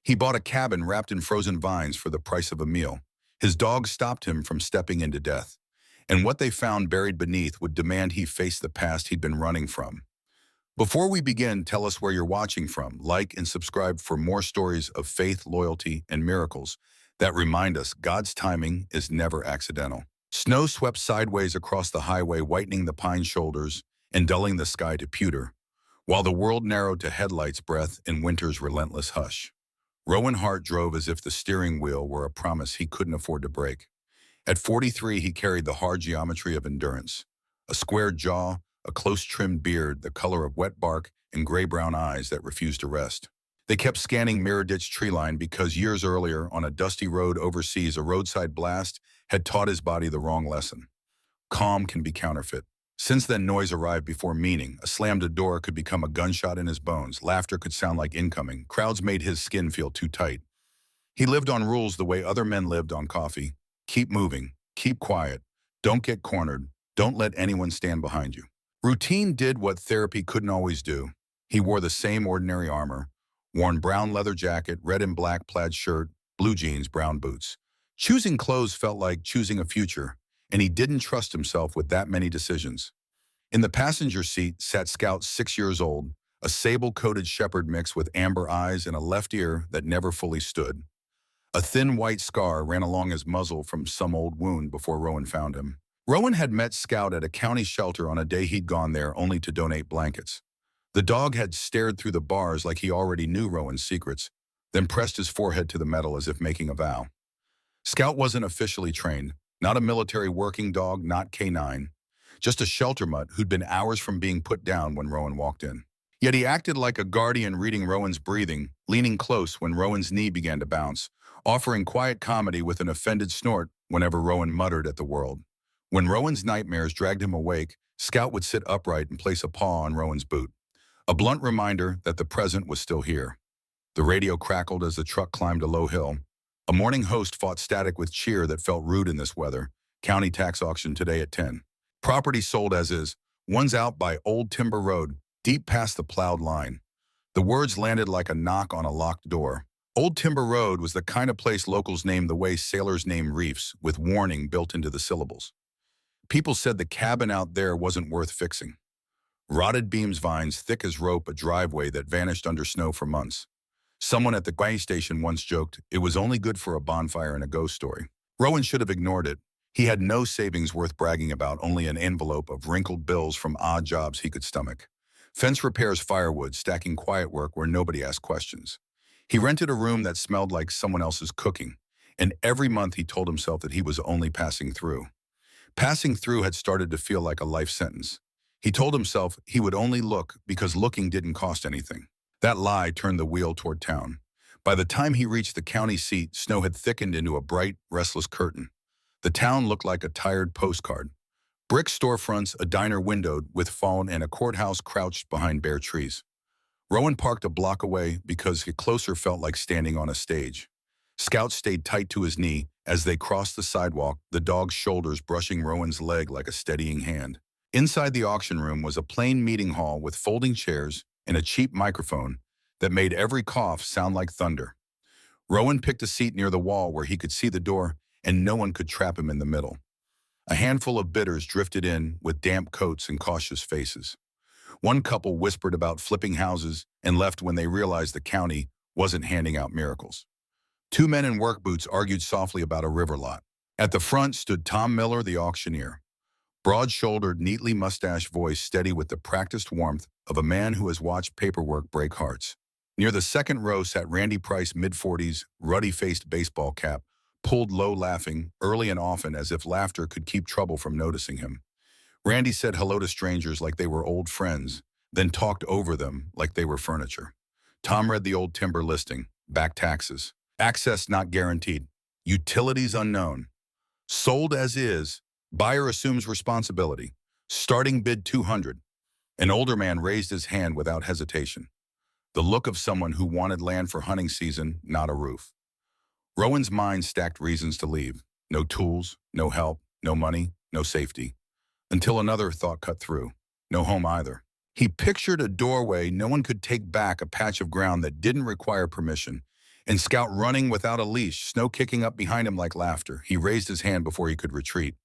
He bought a cabin wrapped in frozen vines for the price of a meal. His dog stopped him from stepping into death, and what they found buried beneath would demand he face the past he'd been running from. Before we begin, tell us where you're watching from. Like and subscribe for more stories of faith, loyalty, and miracles that remind us God's timing is never accidental. Snow swept sideways across the highway, whitening the pine shoulders and dulling the sky to pewter, while the world narrowed to headlights' breath in winter's relentless hush. Rowan Hart drove as if the steering wheel were a promise he couldn't afford to break. At 43, he carried the hard geometry of endurance. A square jaw, a close-trimmed beard, the color of wet bark, and gray-brown eyes that refused to rest. They kept scanning Mirror-Ditch tree line because years earlier, on a dusty road overseas, a roadside blast had taught his body the wrong lesson. Calm can be counterfeit. Since then, noise arrived before meaning. A slammed door could become a gunshot in his bones. Laughter could sound like incoming. Crowds made his skin feel too tight. He lived on rules the way other men lived on coffee. Keep moving. Keep quiet. Don't get cornered. Don't let anyone stand behind you. Routine did what therapy couldn't always do. He wore the same ordinary armor, worn brown leather jacket, red and black plaid shirt, blue jeans, brown boots. Choosing clothes felt like choosing a future, and he didn't trust himself with that many decisions. In the passenger seat sat Scout, 6 years old, a sable-coated shepherd mix with amber eyes and a left ear that never fully stood. A thin white scar ran along his muzzle from some old wound before Rowan found him. Rowan had met Scout at a county shelter on a day he'd gone there only to donate blankets. The dog had stared through the bars like he already knew Rowan's secrets, then pressed his forehead to the metal as if making a vow. Scout wasn't officially trained, not a military working dog, not K9, just a shelter mutt who'd been hours from being put down when Rowan walked in. Yet he acted like a guardian, reading Rowan's breathing, leaning close when Rowan's knee began to bounce, offering quiet comedy with an offended snort whenever Rowan muttered at the world. When Rowan's nightmares dragged him awake, Scout would sit upright and place a paw on Rowan's boot, a blunt reminder that the present was still here. The radio crackled as the truck climbed a low hill. A morning host fought static with cheer that felt rude in this weather. County tax auction today at 10. Property sold as is. One's out by Old Timber Road, deep past the plowed line. The words landed like a knock on a locked door. Old Timber Road was the kind of place locals named the way sailors name reefs, with warning built into the syllables. People said the cabin out there wasn't worth fixing. Rotted beams, vines thick as rope, a driveway that vanished under snow for months. Someone at the gas station once joked it was only good for a bonfire and a ghost story. Rowan should have ignored it. He had no savings worth bragging about, only an envelope of wrinkled bills from odd jobs he could stomach. Fence repairs, firewood, stacking quiet work where nobody asked questions. He rented a room that smelled like someone else's cooking, and every month he told himself that he was only passing through. Passing through had started to feel like a life sentence. He told himself he would only look because looking didn't cost anything. That lie turned the wheel toward town. By the time he reached the county seat, snow had thickened into a bright, restless curtain. The town looked like a tired postcard. Brick storefronts, a diner windowed with phone, and a courthouse crouched behind bare trees. Rowan parked a block away because it closer felt like standing on a stage. Scout stayed tight to his knee as they crossed the sidewalk, the dog's shoulders brushing Rowan's leg like a steadying hand. Inside the auction room was a plain meeting hall with folding chairs and a cheap microphone that made every cough sound like thunder. Rowan picked a seat near the wall where he could see the door, and no one could trap him in the middle. A handful of bidders drifted in with damp coats and cautious faces. One couple whispered about flipping houses and left when they realized the county wasn't handing out miracles. Two men in work boots argued softly about a river lot. At the front stood Tom Miller, the auctioneer. Broad-shouldered, neatly mustached voice steady with the practiced warmth of a man who has watched paperwork break hearts. Near the second row sat Randy Price, mid-40s, ruddy-faced baseball cap, pulled low, laughing, early and often, as if laughter could keep trouble from noticing him. Randy said hello to strangers like they were old friends, then talked over them like they were furniture. Tom read the old timber listing: back taxes, access not guaranteed, utilities unknown, sold as is, buyer assumes responsibility, starting bid 200. An older man raised his hand without hesitation, the look of someone who wanted land for hunting season, not a roof. Rowan's mind stacked reasons to leave. No tools, no help, no money, no safety. Until another thought cut through. No home either. He pictured a doorway no one could take back, a patch of ground that didn't require permission, and Scout running without a leash, Snow kicking up behind him like laughter. He raised his hand before he could retreat.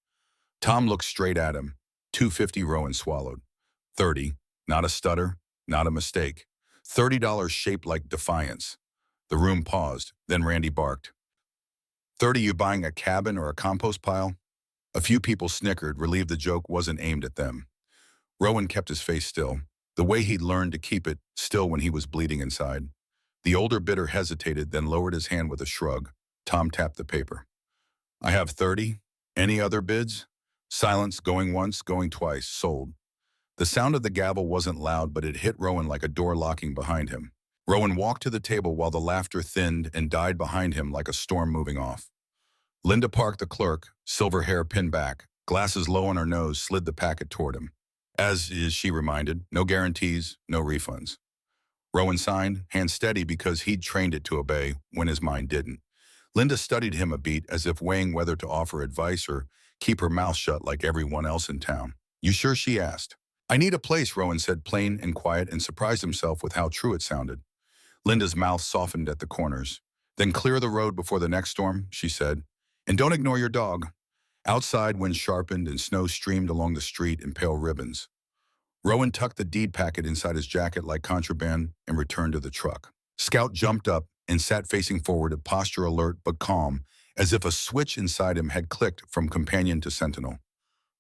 Tom looked straight at him. 250 Rowan swallowed. 30. Not a stutter, not a mistake. $30 shaped like defiance. The room paused. Then Randy barked. 30, you buying a cabin or a compost pile? A few people snickered, relieved the joke wasn't aimed at them. Rowan kept his face still, the way he'd learned to keep it still when he was bleeding inside. The older bidder hesitated, then lowered his hand with a shrug. Tom tapped the paper. I have 30. Any other bids? Silence, going once, going twice, sold. The sound of the gavel wasn't loud, but it hit Rowan like a door locking behind him. Rowan walked to the table while the laughter thinned and died behind him like a storm moving off. Linda Park, the clerk, silver hair pinned back, glasses low on her nose, slid the packet toward him. As is, she reminded, no guarantees, no refunds. Rowan signed, hand steady because he'd trained it to obey when his mind didn't. Linda studied him a beat as if weighing whether to offer advice or keep her mouth shut like everyone else in town. You sure? She asked. I need a place, Rowan said, plain and quiet, and surprised himself with how true it sounded. Linda's mouth softened at the corners. Then clear the road before the next storm, she said. And don't ignore your dog. Outside, wind sharpened and snow streamed along the street in pale ribbons. Rowan tucked the deed packet inside his jacket like contraband and returned to the truck. Scout jumped up and sat facing forward, a posture alert but calm, as if a switch inside him had clicked from companion to sentinel.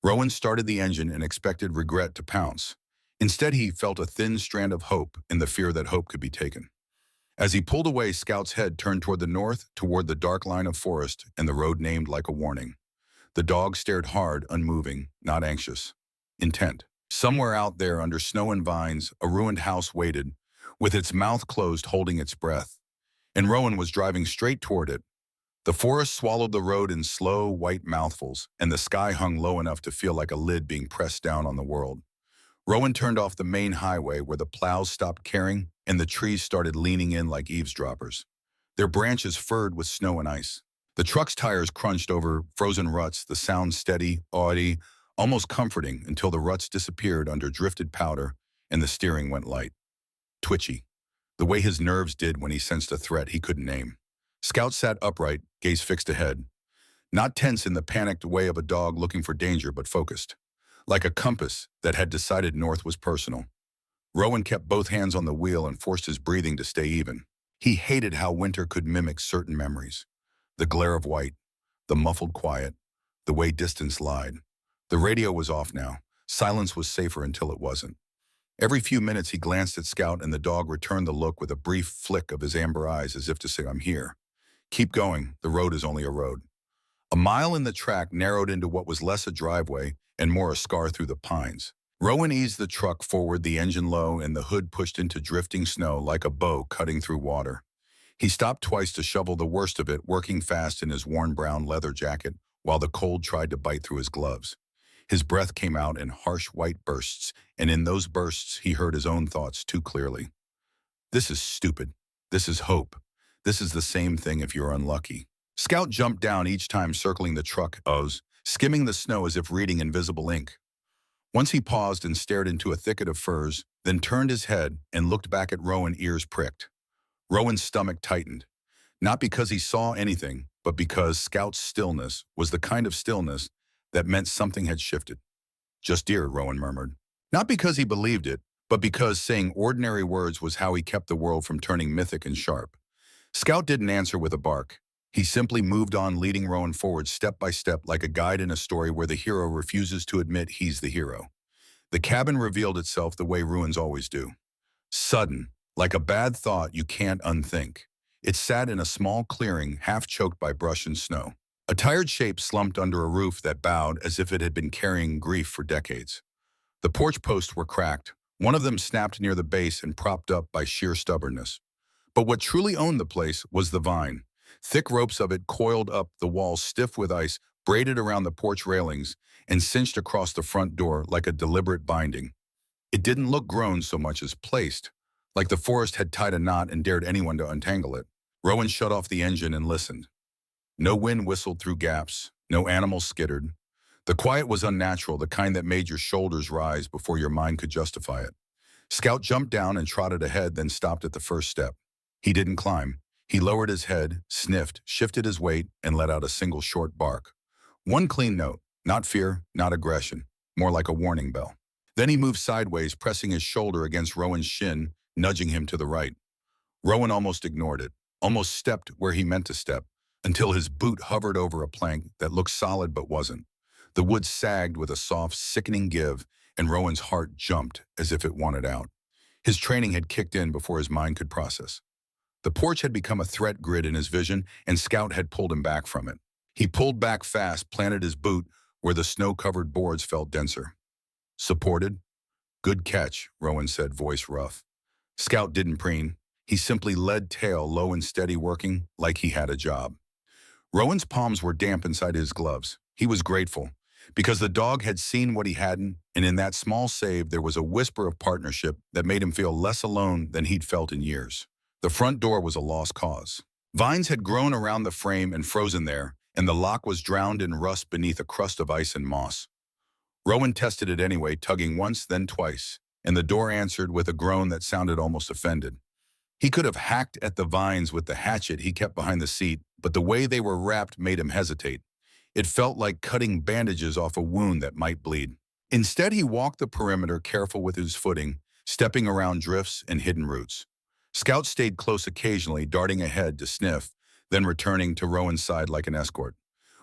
Rowan started the engine and expected regret to pounce. Instead, he felt a thin strand of hope in the fear that hope could be taken. As he pulled away, Scout's head turned toward the north, toward the dark line of forest and the road named like a warning. The dog stared hard, unmoving, not anxious, intent. Somewhere out there under snow and vines, a ruined house waited, with its mouth closed, holding its breath. And Rowan was driving straight toward it. The forest swallowed the road in slow, white mouthfuls, and the sky hung low enough to feel like a lid being pressed down on the world. Rowan turned off the main highway where the plows stopped caring and the trees started leaning in like eavesdroppers, their branches furred with snow and ice. The truck's tires crunched over frozen ruts, the sound steady, audy, almost comforting until the ruts disappeared under drifted powder and the steering went light. Twitchy, the way his nerves did when he sensed a threat he couldn't name. Scout sat upright, gaze fixed ahead. Not tense in the panicked way of a dog looking for danger, but focused. Like a compass that had decided north was personal. Rowan kept both hands on the wheel and forced his breathing to stay even. He hated how winter could mimic certain memories. The glare of white, the muffled quiet, the way distance lied. The radio was off now. Silence was safer until it wasn't. Every few minutes he glanced at Scout and the dog returned the look with a brief flick of his amber eyes as if to say, I'm here. Keep going, the road is only a road. A mile in the track narrowed into what was less a driveway and more a scar through the pines. Rowan eased the truck forward, the engine low, and the hood pushed into drifting snow like a bow cutting through water. He stopped twice to shovel the worst of it, working fast in his worn brown leather jacket while the cold tried to bite through his gloves. His breath came out in harsh white bursts, and in those bursts he heard his own thoughts too clearly. This is stupid. This is hope. This is the same thing if you're unlucky. Scout jumped down each time, circling the truck O's, skimming the snow as if reading invisible ink. Once he paused and stared into a thicket of firs, then turned his head and looked back at Rowan, ears pricked. Rowan's stomach tightened, not because he saw anything, but because Scout's stillness was the kind of stillness that meant something had shifted. Just dear, Rowan murmured. Not because he believed it, but because saying ordinary words was how he kept the world from turning mythic and sharp. Scout didn't answer with a bark. He simply moved on, leading Rowan forward step by step like a guide in a story where the hero refuses to admit he's the hero. The cabin revealed itself the way ruins always do. Sudden, like a bad thought you can't unthink. It sat in a small clearing, half choked by brush and snow. A tired shape slumped under a roof that bowed as if it had been carrying grief for decades. The porch posts were cracked. One of them snapped near the base and propped up by sheer stubbornness. But what truly owned the place was the vine. Thick ropes of it coiled up the walls, stiff with ice, braided around the porch railings, and cinched across the front door like a deliberate binding. It didn't look grown so much as placed, like the forest had tied a knot and dared anyone to untangle it. Rowan shut off the engine and listened. No wind whistled through gaps, no animals skittered. The quiet was unnatural, the kind that made your shoulders rise before your mind could justify it. Scout jumped down and trotted ahead, then stopped at the first step. He didn't climb. He lowered his head, sniffed, shifted his weight, and let out a single short bark. One clean note, not fear, not aggression, more like a warning bell. Then he moved sideways, pressing his shoulder against Rowan's shin, nudging him to the right. Rowan almost ignored it, almost stepped where he meant to step, until his boot hovered over a plank that looked solid but wasn't. The wood sagged with a soft, sickening give, and Rowan's heart jumped as if it wanted out. His training had kicked in before his mind could process. The porch had become a threat grid in his vision, and Scout had pulled him back from it. He pulled back fast, planted his boot where the snow-covered boards felt denser. Supported? Good catch, Rowan said, voice rough. Scout didn't preen. He simply led tail low and steady, working like he had a job. Rowan's palms were damp inside his gloves. He was grateful, because the dog had seen what he hadn't, and in that small save there was a whisper of partnership that made him feel less alone than he'd felt in years. The front door was a lost cause. Vines had grown around the frame and frozen there, and the lock was drowned in rust beneath a crust of ice and moss. Rowan tested it anyway, tugging once, then twice, and the door answered with a groan that sounded almost offended. He could have hacked at the vines with the hatchet he kept behind the seat, but the way they were wrapped made him hesitate. It felt like cutting bandages off a wound that might bleed. Instead, he walked the perimeter, careful with his footing, stepping around drifts and hidden roots. Scout stayed close occasionally, darting ahead to sniff, then returning to Rowan's side like an escort.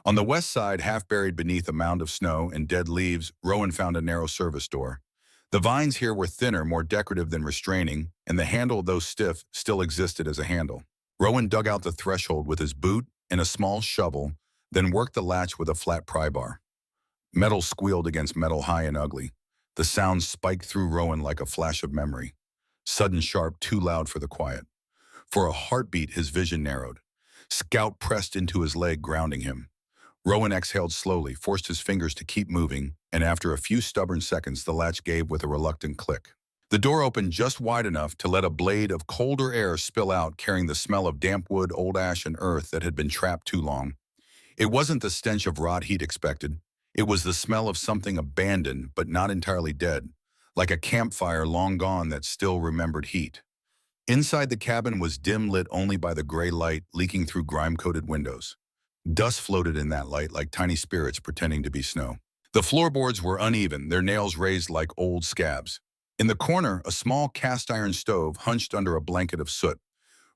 On the west side, half buried beneath a mound of snow and dead leaves, Rowan found a narrow service door. The vines here were thinner, more decorative than restraining, and the handle, though stiff, still existed as a handle. Rowan dug out the threshold with his boot and a small shovel, then worked the latch with a flat pry bar. Metal squealed against metal, high and ugly. The sound spiked through Rowan like a flash of memory. Sudden, sharp, too loud for the quiet. For a heartbeat, his vision narrowed. Scout pressed into his leg, grounding him. Rowan exhaled slowly, forced his fingers to keep moving, and after a few stubborn seconds, the latch gave with a reluctant click. The door opened just wide enough to let a blade of colder air spill out, carrying the smell of damp wood, old ash, and earth that had been trapped too long. It wasn't the stench of rot he'd expected. It was the smell of something abandoned, but not entirely dead, like a campfire long gone that still remembered heat. Inside the cabin was dim, lit only by the gray light leaking through grime-coated windows. Dust floated in that light like tiny spirits pretending to be snow. The floorboards were uneven, their nails raised like old scabs. In the corner, a small cast-iron stove hunched under a blanket of soot.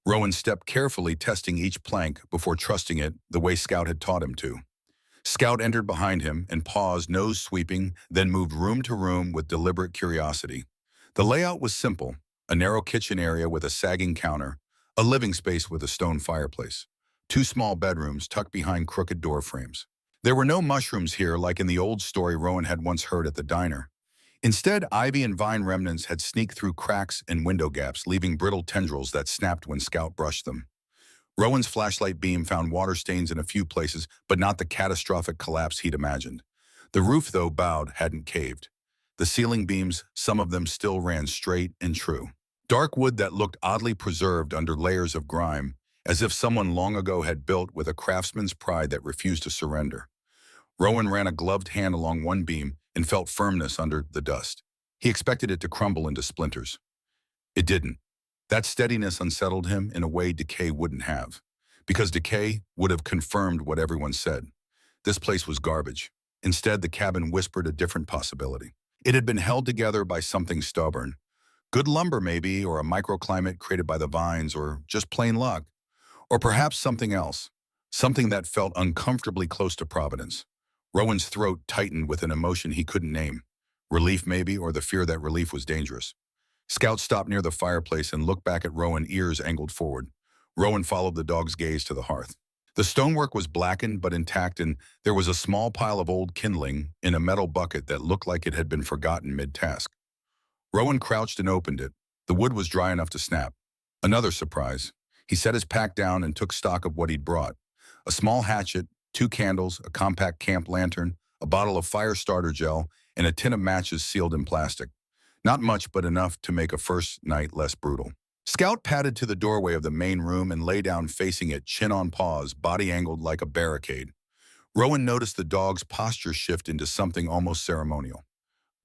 Rowan stepped carefully, testing each plank before trusting it the way Scout had taught him to. Scout entered behind him and paused, nose sweeping, then moved room to room with deliberate curiosity. The layout was simple, a narrow kitchen area with a sagging counter, a living space with a stone fireplace, 2 small bedrooms tucked behind crooked door frames. There were no mushrooms here like in the old story Rowan had once heard at the diner. Instead, ivy and vine remnants had sneaked through cracks and window gaps, leaving brittle tendrils that snapped when Scout brushed them. Rowan's flashlight beam found water stains in a few places, but not the catastrophic collapse he'd imagined. The roof, though bowed, hadn't caved. The ceiling beams, some of them still ran straight and true. Dark wood that looked oddly preserved under layers of grime, as if someone long ago had built with a craftsman's pride that refused to surrender. Rowan ran a gloved hand along one beam and felt firmness under the dust. He expected it to crumble into splinters. It didn't. That steadiness unsettled him in a way decay wouldn't have, because decay would have confirmed what everyone said. This place was garbage. Instead, the cabin whispered a different possibility. It had been held together by something stubborn. Good lumber, maybe, or a microclimate created by the vines, or just plain luck. Or perhaps something else, something that felt uncomfortably close to Providence. Rowan's throat tightened with an emotion he couldn't name. Relief, maybe, or the fear that relief was dangerous. Scout stopped near the fireplace and looked back at Rowan, ears angled forward. Rowan followed the dog's gaze to the hearth. The stonework was blackened but intact, and there was a small pile of old kindling in a metal bucket that looked like it had been forgotten mid-task. Rowan crouched and opened it. The wood was dry enough to snap. Another surprise. He set his pack down and took stock of what he'd brought. A small hatchet, 2 candles, a compact camp lantern, a bottle of fire starter gel, and a tin of matches sealed in plastic. Not much, but enough to make a first night less brutal. Scout padded to the doorway of the main room and lay down facing it, chin on paws, body angled like a barricade. Rowan noticed the dog's posture shift into something almost ceremonial.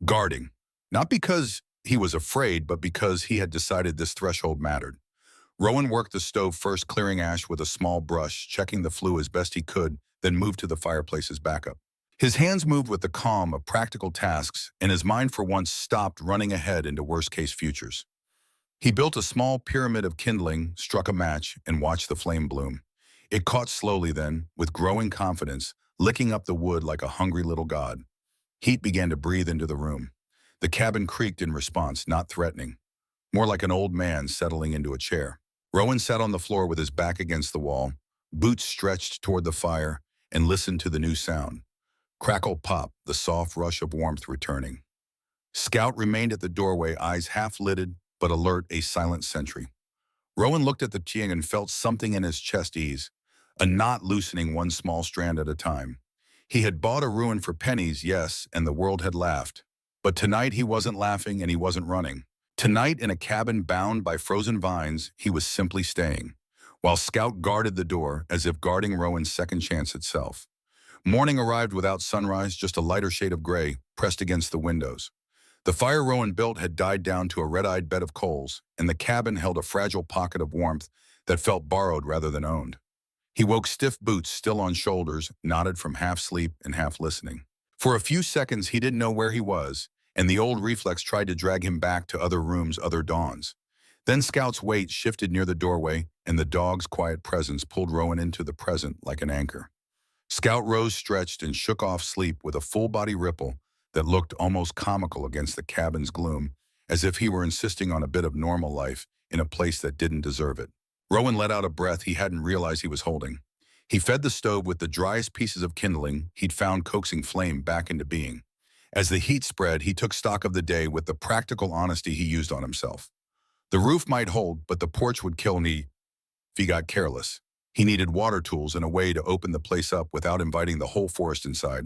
Guarding. Not because he was afraid, but because he had decided this threshold mattered. Rowan worked the stove first, clearing ash with a small brush, checking the flue as best he could, then moved to the fireplace's backup. His hands moved with the calm of practical tasks, and his mind for once stopped running ahead into worst-case futures. He built a small pyramid of kindling, struck a match, and watched the flame bloom. It caught slowly then, with growing confidence, licking up the wood like a hungry little god. Heat began to breathe into the room. The cabin creaked in response, not threatening, more like an old man settling into a chair. Rowan sat on the floor with his back against the wall, boots stretched toward the fire, and listened to the new sound. Crackle pop, the soft rush of warmth returning. Scout remained at the doorway, eyes half-lidded, but alert, a silent sentry. Rowan looked at the Chiang and felt something in his chest ease, a knot loosening one small strand at a time. He had bought a ruin for pennies, yes, and the world had laughed. But tonight he wasn't laughing and he wasn't running. Tonight, in a cabin bound by frozen vines, he was simply staying, while Scout guarded the door as if guarding Rowan's second chance itself. Morning arrived without sunrise, just a lighter shade of gray pressed against the windows. The fire Rowan built had died down to a red-eyed bed of coals, and the cabin held a fragile pocket of warmth that felt borrowed rather than owned. He woke, stiff boots still on shoulders, nodded from half-sleep and half-listening. For a few seconds he didn't know where he was, and the old reflex tried to drag him back to other rooms, other dawns. Then Scout's weight shifted near the doorway, and the dog's quiet presence pulled Rowan into the present like an anchor. Scout rose, stretched, and shook off sleep with a full-body ripple that looked almost comical against the cabin's gloom, as if he were insisting on a bit of normal life in a place that didn't deserve it. Rowan let out a breath he hadn't realized he was holding. He fed the stove with the driest pieces of kindling he'd found, coaxing flame back into being. As the heat spread, he took stock of the day with the practical honesty he used on himself. The roof might hold, but the porch would kill him if he got careless. He needed water tools and a way to open the place up without inviting the whole forest inside.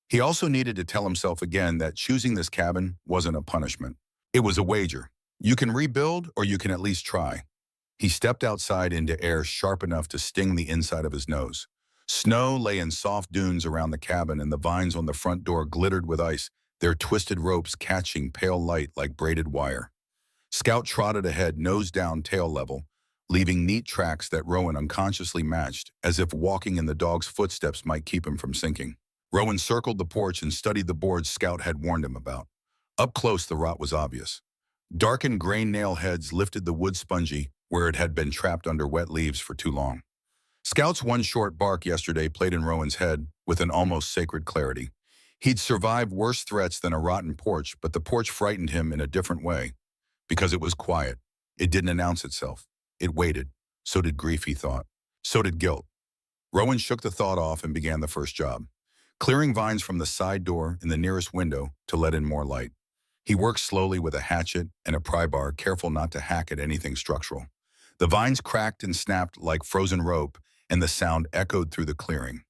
He also needed to tell himself again that choosing this cabin wasn't a punishment. It was a wager. You can rebuild, or you can at least try. He stepped outside into air sharp enough to sting the inside of his nose. Snow lay in soft dunes around the cabin, and the vines on the front door glittered with ice, their twisted ropes catching pale light like braided wire. Scout trotted ahead, nose down, tail level, leaving neat tracks that Rowan unconsciously matched, as if walking in the dog's footsteps might keep him from sinking. Rowan circled the porch and studied the boards Scout had warned him about. Up close, the rot was obvious. Darkened grain nail heads lifted the wood spongy where it had been trapped under wet leaves for too long. Scout's one short bark yesterday played in Rowan's head with an almost sacred clarity. He'd survived worse threats than a rotten porch, but the porch frightened him in a different way. Because it was quiet. It didn't announce itself. It waited. So did grief, he thought. So did guilt. Rowan shook the thought off and began the first job, clearing vines from the side door in the nearest window to let in more light. He worked slowly with a hatchet and a pry bar, careful not to hack at anything structural. The vines cracked and snapped like frozen rope, and the sound echoed through the clearing.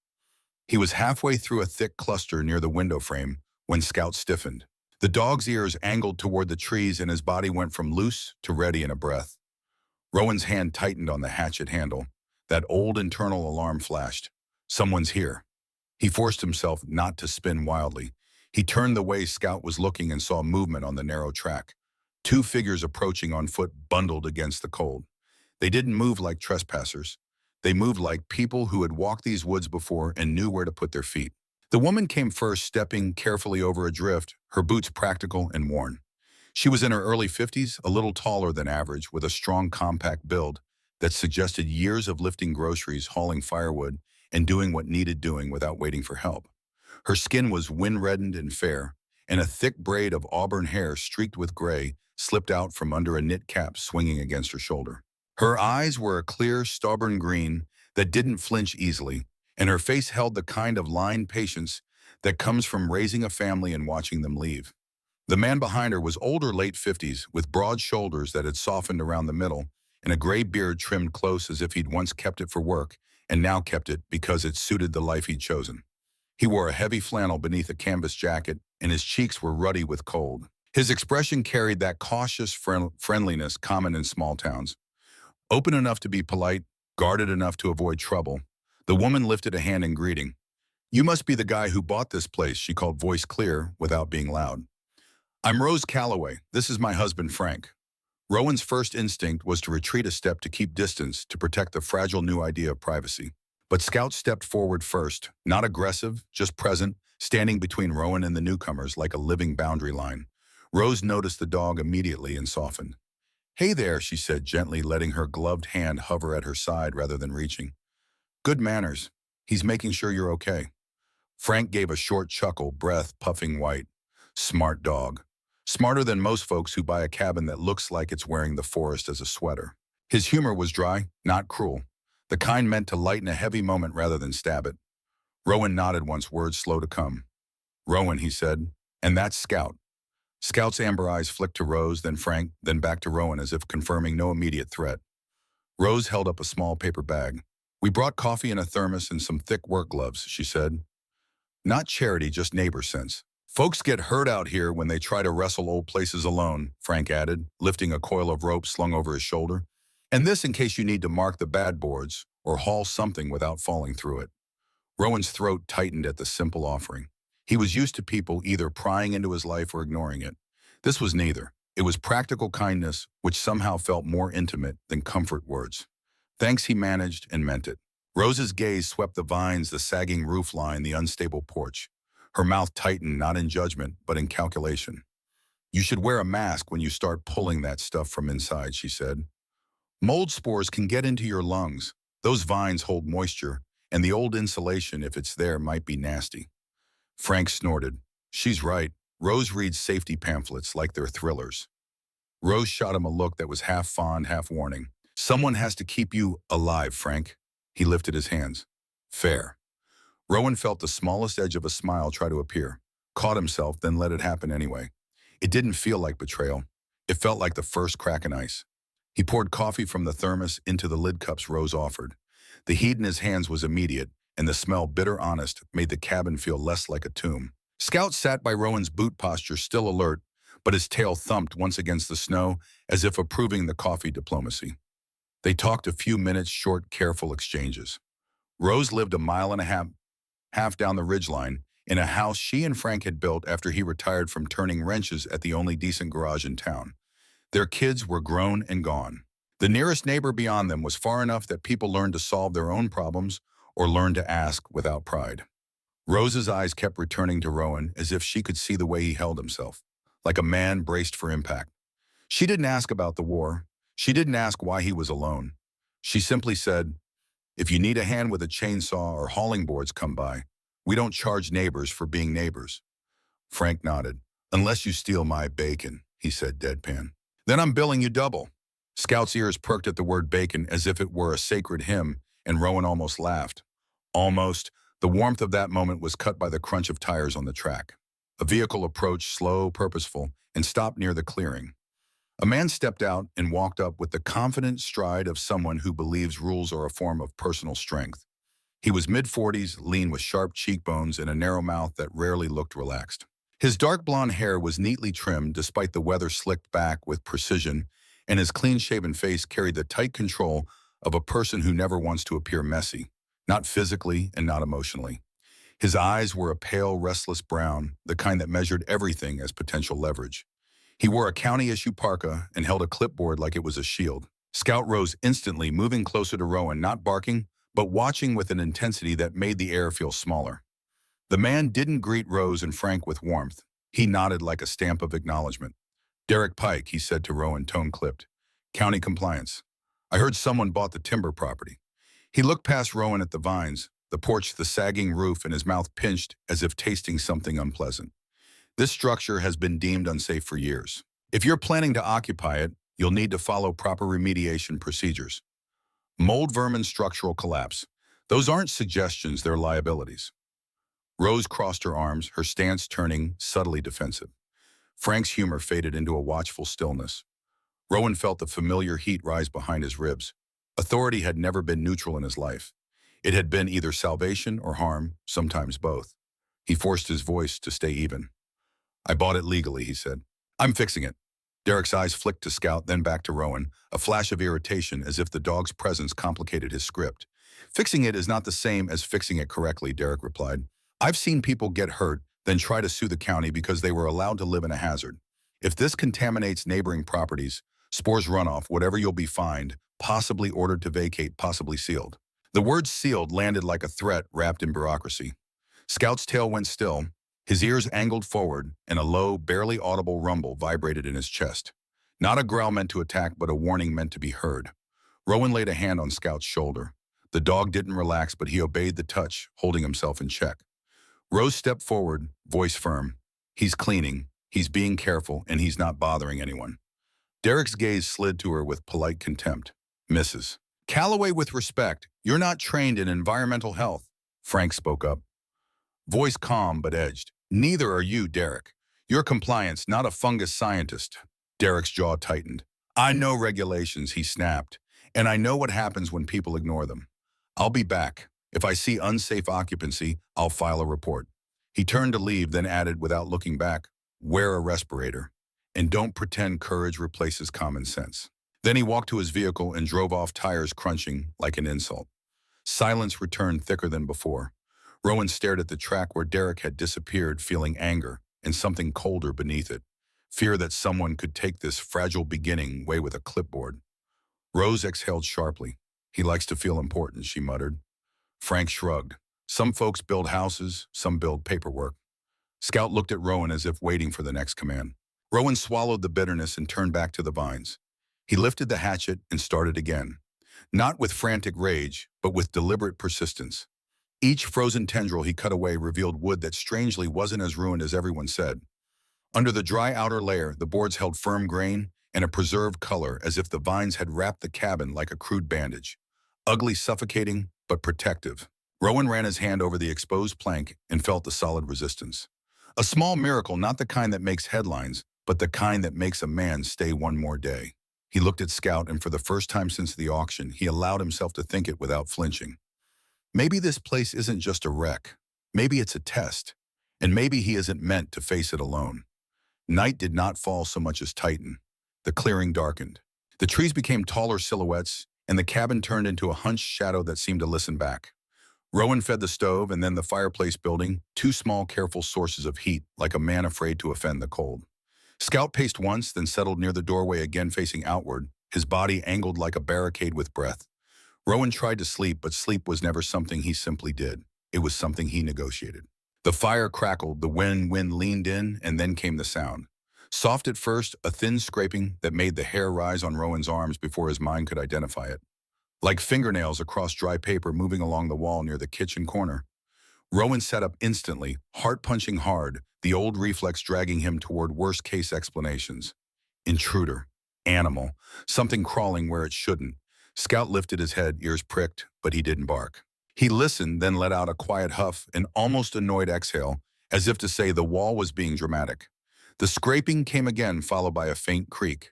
He was halfway through a thick cluster near the window frame when Scout stiffened. The dog's ears angled toward the trees, and his body went from loose to ready in a breath. Rowan's hand tightened on the hatchet handle. That old internal alarm flashed. Someone's here. He forced himself not to spin wildly. He turned the way Scout was looking and saw movement on the narrow track. Two figures approaching on foot, bundled against the cold. They didn't move like trespassers. They moved like people who had walked these woods before and knew where to put their feet. The woman came first, stepping carefully over a drift, her boots practical and worn. She was in her early 50s, a little taller than average, with a strong, compact build that suggested years of lifting groceries, hauling firewood, and doing what needed doing without waiting for help. Her skin was wind-reddened and fair, and a thick braid of auburn hair streaked with gray slipped out from under a knit cap swinging against her shoulder. Her eyes were a clear, stubborn green that didn't flinch easily, and her face held the kind of lined patience that comes from raising a family and watching them leave. The man behind her was older, late 50s, with broad shoulders that had softened around the middle, and a gray beard trimmed close as if he'd once kept it for work and now kept it because it suited the life he'd chosen. He wore a heavy flannel beneath a canvas jacket, and his cheeks were ruddy with cold. His expression carried that cautious friendliness common in small towns. Open enough to be polite, guarded enough to avoid trouble. The woman lifted a hand in greeting. "You must be the guy who bought this place," she called, voice clear without being loud. "I'm Rose Calloway. This is my husband, Frank." Rowan's first instinct was to retreat a step to keep distance to protect the fragile new idea of privacy. But Scout stepped forward first, not aggressive, just present, standing between Rowan and the newcomers like a living boundary line. Rose noticed the dog immediately and softened. "Hey there," she said gently, letting her gloved hand hover at her side rather than reaching. "Good manners. He's making sure you're okay." Frank gave a short chuckle, breath puffing white. Smart dog. Smarter than most folks who buy a cabin that looks like it's wearing the forest as a sweater. His humor was dry, not cruel. The kind meant to lighten a heavy moment rather than stab it. Rowan nodded once, words slow to come. "Rowan," he said, "and that's Scout." Scout's amber eyes flicked to Rose, then Frank, then back to Rowan as if confirming no immediate threat. Rose held up a small paper bag. "We brought coffee in a thermos and some thick work gloves," she said. "Not charity, just neighbor sense. Folks get hurt out here when they try to wrestle old places alone," Frank added, lifting a coil of rope slung over his shoulder. "And this in case you need to mark the bad boards or haul something without falling through it." Rowan's throat tightened at the simple offering. He was used to people either prying into his life or ignoring it. This was neither. It was practical kindness, which somehow felt more intimate than comfort words. Thanks, he managed and meant it. Rose's gaze swept the vines, the sagging roof line, the unstable porch. Her mouth tightened, not in judgment, but in calculation. "You should wear a mask when you start pulling that stuff from inside," she said. "Mold spores can get into your lungs. Those vines hold moisture, and the old insulation, if it's there, might be nasty." Frank snorted. "She's right. Rose reads safety pamphlets like they're thrillers." Rose shot him a look that was half fond, half warning. "Someone has to keep you alive, Frank." He lifted his hands. "Fair." Rowan felt the smallest edge of a smile try to appear, caught himself, then let it happen anyway. It didn't feel like betrayal. It felt like the first crack in ice. He poured coffee from the thermos into the lid cups Rose offered. The heat in his hands was immediate, and the smell, bitter honest, made the cabin feel less like a tomb. Scout sat by Rowan's boot posture, still alert, but his tail thumped once against the snow, as if approving the coffee diplomacy. They talked a few minutes, short, careful exchanges. Rose lived a mile and a half down the ridgeline, in a house she and Frank had built after he retired from turning wrenches at the only decent garage in town. Their kids were grown and gone. The nearest neighbor beyond them was far enough that people learned to solve their own problems or learned to ask without pride. Rose's eyes kept returning to Rowan as if she could see the way he held himself, like a man braced for impact. She didn't ask about the war. She didn't ask why he was alone. She simply said, "If you need a hand with a chainsaw or hauling boards, come by. We don't charge neighbors for being neighbors." Frank nodded. "Unless you steal my bacon," he said deadpan. "Then I'm billing you double." Scout's ears perked at the word bacon as if it were a sacred hymn, and Rowan almost laughed. Almost. The warmth of that moment was cut by the crunch of tires on the track. A vehicle approached, slow, purposeful, and stopped near the clearing. A man stepped out and walked up with the confident stride of someone who believes rules are a form of personal strength. He was mid-40s, lean with sharp cheekbones and a narrow mouth that rarely looked relaxed. His dark blonde hair was neatly trimmed despite the weather slicked back with precision, and his clean-shaven face carried the tight control of a person who never wants to appear messy, not physically and not emotionally. His eyes were a pale, restless brown, the kind that measured everything as potential leverage. He wore a county-issue parka and held a clipboard like it was a shield. Scout rose instantly, moving closer to Rowan, not barking, but watching with an intensity that made the air feel smaller. The man didn't greet Rose and Frank with warmth. He nodded like a stamp of acknowledgement. "Derek Pike," he said to Rowan, tone clipped. "County compliance. I heard someone bought the timber property." He looked past Rowan at the vines, the porch, the sagging roof, and his mouth pinched as if tasting something unpleasant. "This structure has been deemed unsafe for years. If you're planning to occupy it, you'll need to follow proper remediation procedures. Mold, vermin, structural collapse. Those aren't suggestions, they're liabilities." Rose crossed her arms, her stance turning subtly defensive. Frank's humor faded into a watchful stillness. Rowan felt the familiar heat rise behind his ribs. Authority had never been neutral in his life. It had been either salvation or harm, sometimes both. He forced his voice to stay even. "I bought it legally," he said. "I'm fixing it." Derek's eyes flicked to Scout, then back to Rowan, a flash of irritation as if the dog's presence complicated his script. "Fixing it is not the same as fixing it correctly," Derek replied. "I've seen people get hurt, then try to sue the county because they were allowed to live in a hazard. If this contaminates neighboring properties, Spores runoff, whatever you'll be fined, possibly ordered to vacate, possibly sealed. The word sealed landed like a threat wrapped in bureaucracy. Scout's tail went still, his ears angled forward, and a low, barely audible rumble vibrated in his chest. Not a growl meant to attack, but a warning meant to be heard. Rowan laid a hand on Scout's shoulder. The dog didn't relax, but he obeyed the touch, holding himself in check. Rose stepped forward, voice firm. He's cleaning, he's being careful, and he's not bothering anyone. Derek's gaze slid to her with polite contempt. Mrs. Calloway, with respect, you're not trained in environmental health, Frank spoke up. Voice calm but edged. Neither are you, Derek. You're compliance, not a fungus scientist. Derek's jaw tightened. I know regulations, he snapped, and I know what happens when people ignore them. I'll be back. If I see unsafe occupancy, I'll file a report. He turned to leave, then added without looking back, wear a respirator, and don't pretend courage replaces common sense. Then he walked to his vehicle and drove off, tires crunching like an insult. Silence returned thicker than before. Rowan stared at the track where Derek had disappeared, feeling anger and something colder beneath it. Fear that someone could take this fragile beginning away with a clipboard. Rose exhaled sharply. He likes to feel important, she muttered. Frank shrugged. Some folks build houses, some build paperwork. Scout looked at Rowan as if waiting for the next command. Rowan swallowed the bitterness and turned back to the vines. He lifted the hatchet and started again. Not with frantic rage, but with deliberate persistence. Each frozen tendril he cut away revealed wood that strangely wasn't as ruined as everyone said. Under the dry outer layer, the boards held firm grain and a preserved color, as if the vines had wrapped the cabin like a crude bandage. Ugly, suffocating, but protective. Rowan ran his hand over the exposed plank and felt the solid resistance. A small miracle, not the kind that makes headlines, but the kind that makes a man stay one more day. He looked at Scout, and for the first time since the auction, he allowed himself to think it without flinching. Maybe this place isn't just a wreck. Maybe it's a test. And maybe he isn't meant to face it alone. Night did not fall so much as tighten. The clearing darkened. The trees became taller silhouettes, and the cabin turned into a hunched shadow that seemed to listen back. Rowan fed the stove and then the fireplace building, two small, careful sources of heat, like a man afraid to offend the cold. Scout paced once, then settled near the doorway again, facing outward, his body angled like a barricade with breath. Rowan tried to sleep, but sleep was never something he simply did. It was something he negotiated. The fire crackled, the wind leaned in, and then came the sound. Soft at first, a thin scraping that made the hair rise on Rowan's arms before his mind could identify it. Like fingernails across dry paper moving along the wall near the kitchen corner. Rowan sat up instantly, heart punching hard, the old reflex dragging him toward worst-case explanations. Intruder. Animal. Something crawling where it shouldn't. Scout lifted his head, ears pricked, but he didn't bark. He listened, then let out a quiet huff, an almost annoyed exhale, as if to say the wall was being dramatic. The scraping came again, followed by a faint creak.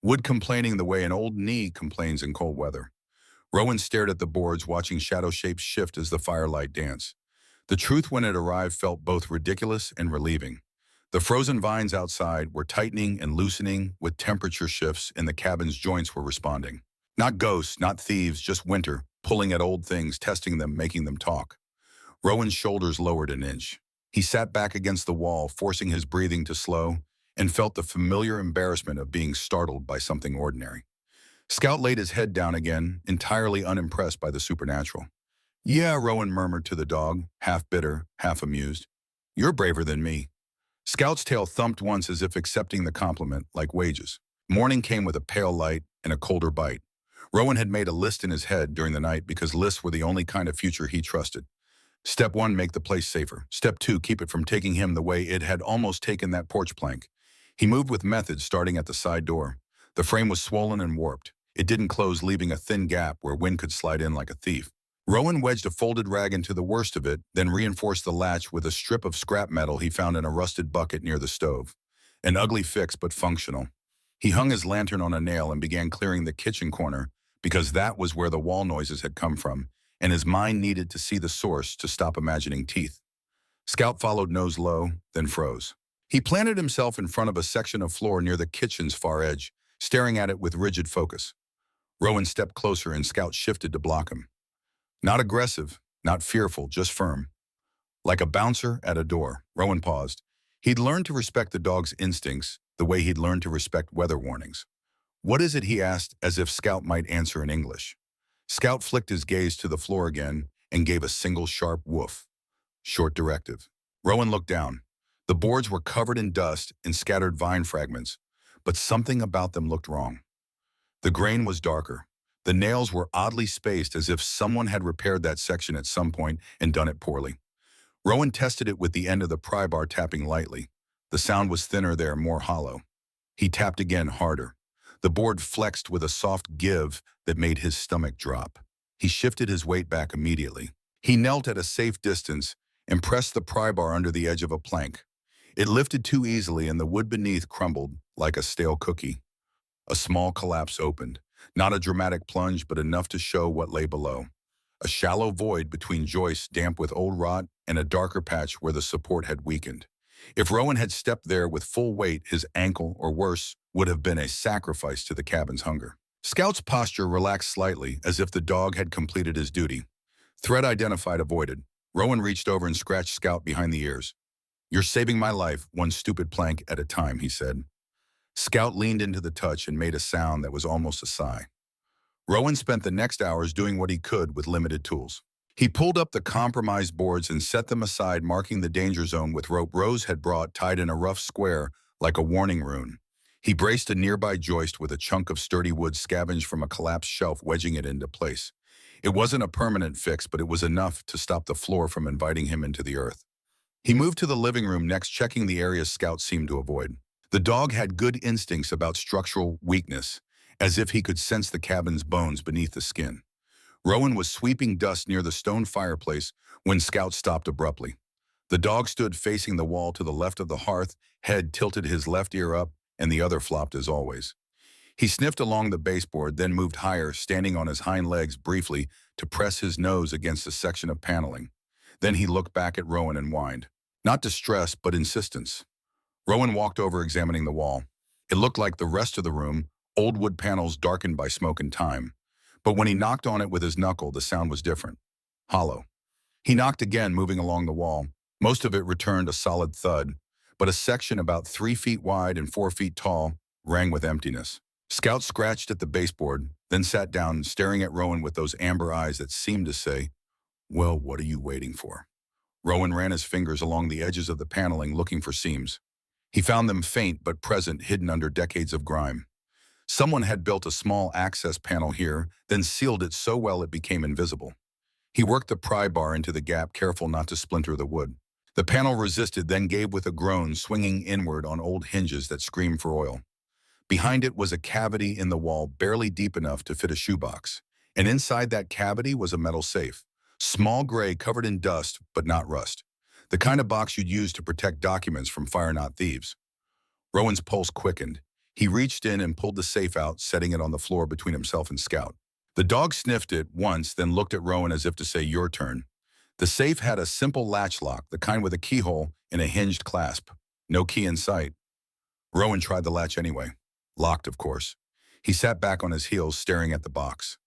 Wood complaining the way an old knee complains in cold weather. Rowan stared at the boards, watching shadow shapes shift as the firelight danced. The truth when it arrived felt both ridiculous and relieving. The frozen vines outside were tightening and loosening with temperature shifts, and the cabin's joints were responding. Not ghosts, not thieves, just winter, pulling at old things, testing them, making them talk. Rowan's shoulders lowered an inch. He sat back against the wall, forcing his breathing to slow, and felt the familiar embarrassment of being startled by something ordinary. Scout laid his head down again, entirely unimpressed by the supernatural. Yeah, Rowan murmured to the dog, half bitter, half amused. You're braver than me. Scout's tail thumped once as if accepting the compliment, like wages. Morning came with a pale light and a colder bite. Rowan had made a list in his head during the night because lists were the only kind of future he trusted. Step 1, make the place safer. Step 2, keep it from taking him the way it had almost taken that porch plank. He moved with method, starting at the side door. The frame was swollen and warped. It didn't close, leaving a thin gap where wind could slide in like a thief. Rowan wedged a folded rag into the worst of it, then reinforced the latch with a strip of scrap metal he found in a rusted bucket near the stove. An ugly fix, but functional. He hung his lantern on a nail and began clearing the kitchen corner, because that was where the wall noises had come from, and his mind needed to see the source to stop imagining teeth. Scout followed, nose low, then froze. He planted himself in front of a section of floor near the kitchen's far edge, staring at it with rigid focus. Rowan stepped closer and Scout shifted to block him. Not aggressive, not fearful, just firm. Like a bouncer at a door, Rowan paused. He'd learned to respect the dog's instincts the way he'd learned to respect weather warnings. "What is it?" he asked, as if Scout might answer in English. Scout flicked his gaze to the floor again and gave a single sharp woof. Short directive. Rowan looked down. The boards were covered in dust and scattered vine fragments, but something about them looked wrong. The grain was darker. The nails were oddly spaced, as if someone had repaired that section at some point and done it poorly. Rowan tested it with the end of the pry bar, tapping lightly. The sound was thinner there, more hollow. He tapped again, harder. The board flexed with a soft give that made his stomach drop. He shifted his weight back immediately. He knelt at a safe distance and pressed the pry bar under the edge of a plank. It lifted too easily and the wood beneath crumbled like a stale cookie. A small collapse opened, not a dramatic plunge, but enough to show what lay below. A shallow void between joists damp with old rot and a darker patch where the support had weakened. If Rowan had stepped there with full weight, his ankle, or worse, would have been a sacrifice to the cabin's hunger. Scout's posture relaxed slightly, as if the dog had completed his duty. Threat identified, avoided. Rowan reached over and scratched Scout behind the ears. "You're saving my life, one stupid plank at a time," he said. Scout leaned into the touch and made a sound that was almost a sigh. Rowan spent the next hours doing what he could with limited tools. He pulled up the compromised boards and set them aside, marking the danger zone with rope Rose had brought tied in a rough square like a warning rune. He braced a nearby joist with a chunk of sturdy wood scavenged from a collapsed shelf, wedging it into place. It wasn't a permanent fix, but it was enough to stop the floor from inviting him into the earth. He moved to the living room next, checking the areas Scout seemed to avoid. The dog had good instincts about structural weakness, as if he could sense the cabin's bones beneath the skin. Rowan was sweeping dust near the stone fireplace when Scout stopped abruptly. The dog stood facing the wall to the left of the hearth, head tilted, his left ear up, and the other flopped as always. He sniffed along the baseboard, then moved higher, standing on his hind legs briefly to press his nose against a section of paneling. Then he looked back at Rowan and whined. Not distress, but insistence. Rowan walked over, examining the wall. It looked like the rest of the room, old wood panels darkened by smoke and time. But when he knocked on it with his knuckle, the sound was different. Hollow. He knocked again, moving along the wall. Most of it returned a solid thud, but a section about 3 feet wide and 4 feet tall rang with emptiness. Scout scratched at the baseboard, then sat down, staring at Rowan with those amber eyes that seemed to say, "Well, what are you waiting for?" Rowan ran his fingers along the edges of the paneling, looking for seams. He found them faint but present, hidden under decades of grime. Someone had built a small access panel here, then sealed it so well it became invisible. He worked the pry bar into the gap, careful not to splinter the wood. The panel resisted, then gave with a groan, swinging inward on old hinges that screamed for oil. Behind it was a cavity in the wall, barely deep enough to fit a shoebox. And inside that cavity was a metal safe. Small, gray, covered in dust, but not rust. The kind of box you'd use to protect documents from fire, not thieves. Rowan's pulse quickened. He reached in and pulled the safe out, setting it on the floor between himself and Scout. The dog sniffed it once, then looked at Rowan as if to say, "Your turn." The safe had a simple latch lock, the kind with a keyhole and a hinged clasp. No key in sight. Rowan tried the latch anyway. Locked, of course. He sat back on his heels, staring at the box.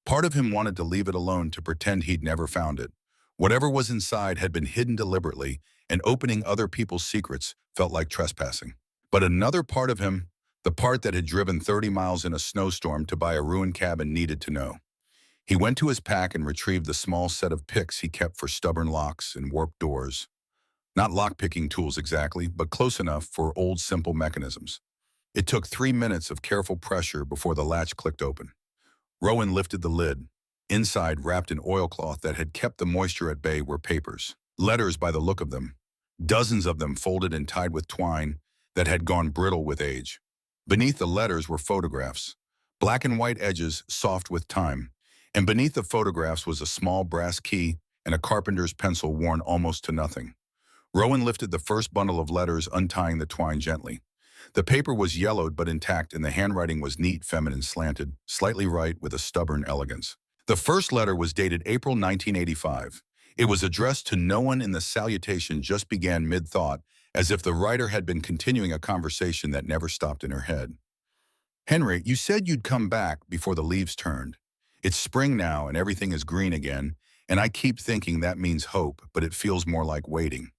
Part of him wanted to leave it alone, to pretend he'd never found it. Whatever was inside had been hidden deliberately, and opening other people's secrets felt like trespassing. But another part of him, the part that had driven 30 miles in a snowstorm to buy a ruined cabin, needed to know. He went to his pack and retrieved the small set of picks he kept for stubborn locks and warped doors. Not lock-picking tools exactly, but close enough for old, simple mechanisms. It took 3 minutes of careful pressure before the latch clicked open. Rowan lifted the lid. Inside, wrapped in oilcloth that had kept the moisture at bay, were papers. Letters by the look of them. Dozens of them folded and tied with twine that had gone brittle with age. Beneath the letters were photographs. Black and white edges, soft with time. And beneath the photographs was a small brass key and a carpenter's pencil worn almost to nothing. Rowan lifted the first bundle of letters, untying the twine gently. The paper was yellowed but intact, and the handwriting was neat, feminine, slanted, slightly right with a stubborn elegance. The first letter was dated April 1985. It was addressed to no one, and the salutation just began mid-thought, as if the writer had been continuing a conversation that never stopped in her head. "Henry, you said you'd come back before the leaves turned. It's spring now and everything is green again, and I keep thinking that means hope, but it feels more like waiting.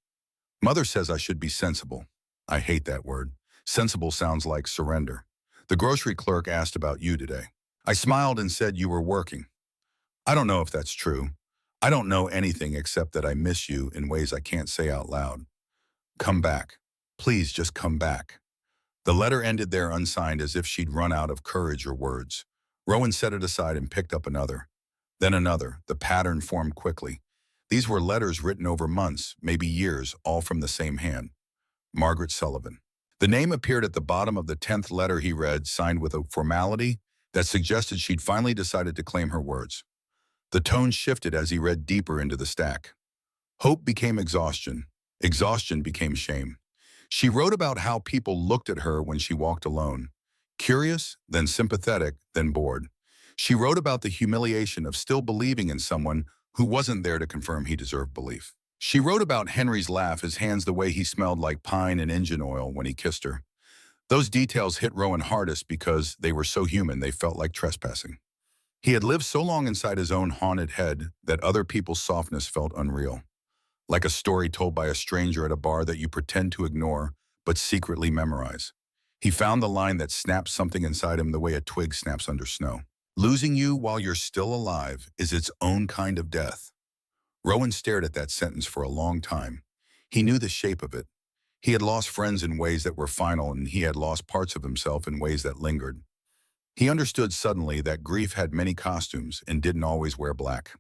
Mother says I should be sensible. I hate that word. Sensible sounds like surrender. The grocery clerk asked about you today. I smiled and said you were working. I don't know if that's true. I don't know anything except that I miss you in ways I can't say out loud. Come back. Please just come back. The letter ended there unsigned as if she'd run out of courage or words. Rowan set it aside and picked up another. Then another. The pattern formed quickly. These were letters written over months, maybe years, all from the same hand. Margaret Sullivan. The name appeared at the bottom of the 10th letter he read, signed with a formality that suggested she'd finally decided to claim her words. The tone shifted as he read deeper into the stack. Hope became exhaustion. Exhaustion became shame. She wrote about how people looked at her when she walked alone. Curious, then sympathetic, then bored. She wrote about the humiliation of still believing in someone who wasn't there to confirm he deserved belief. She wrote about Henry's laugh, his hands, the way he smelled like pine and engine oil when he kissed her. Those details hit Rowan hardest because they were so human they felt like trespassing. He had lived so long inside his own haunted head that other people's softness felt unreal. Like a story told by a stranger at a bar that you pretend to ignore but secretly memorize. He found the line that snapped something inside him the way a twig snaps under snow. Losing you while you're still alive is its own kind of death. Rowan stared at that sentence for a long time. He knew the shape of it. He had lost friends in ways that were final, and he had lost parts of himself in ways that lingered. He understood suddenly that grief had many costumes and didn't always wear black.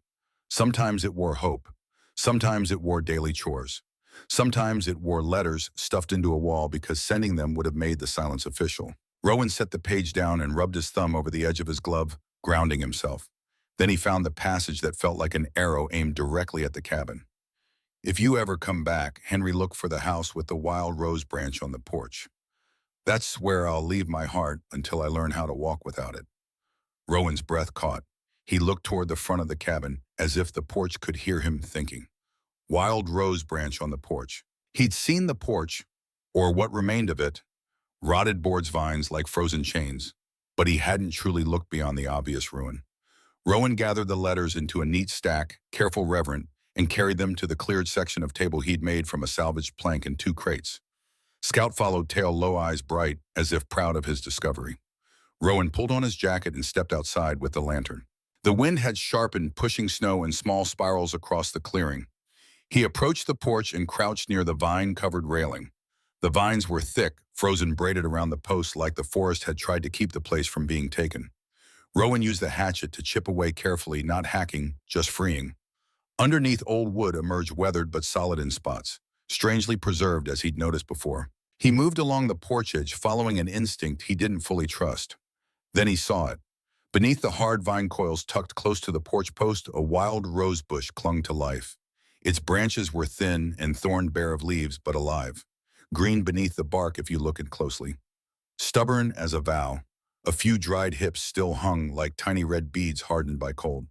Sometimes it wore hope. Sometimes it wore daily chores. Sometimes it wore letters stuffed into a wall because sending them would have made the silence official. Rowan set the page down and rubbed his thumb over the edge of his glove, grounding himself. Then he found the passage that felt like an arrow aimed directly at the cabin. If you ever come back, Henry, look for the house with the wild rose branch on the porch. That's where I'll leave my heart until I learn how to walk without it. Rowan's breath caught. He looked toward the front of the cabin as if the porch could hear him thinking. Wild rose branch on the porch. He'd seen the porch, or what remained of it, rotted boards, vines like frozen chains, but he hadn't truly looked beyond the obvious ruin. Rowan gathered the letters into a neat stack, careful, reverent, and carried them to the cleared section of table he'd made from a salvaged plank and 2 crates. Scout followed, tail low, eyes bright, as if proud of his discovery. Rowan pulled on his jacket and stepped outside with the lantern. The wind had sharpened, pushing snow in small spirals across the clearing. He approached the porch and crouched near the vine-covered railing. The vines were thick, frozen, braided around the posts like the forest had tried to keep the place from being taken. Rowan used the hatchet to chip away carefully, not hacking, just freeing. Underneath, old wood emerged, weathered but solid in spots, strangely preserved as he'd noticed before. He moved along the porch edge, following an instinct he didn't fully trust. Then he saw it. Beneath the hard vine coils tucked close to the porch post, a wild rose bush clung to life. Its branches were thin and thorned, bare of leaves, but alive. Green beneath the bark if you looked closely. Stubborn as a vow, a few dried hips still hung like tiny red beads hardened by cold.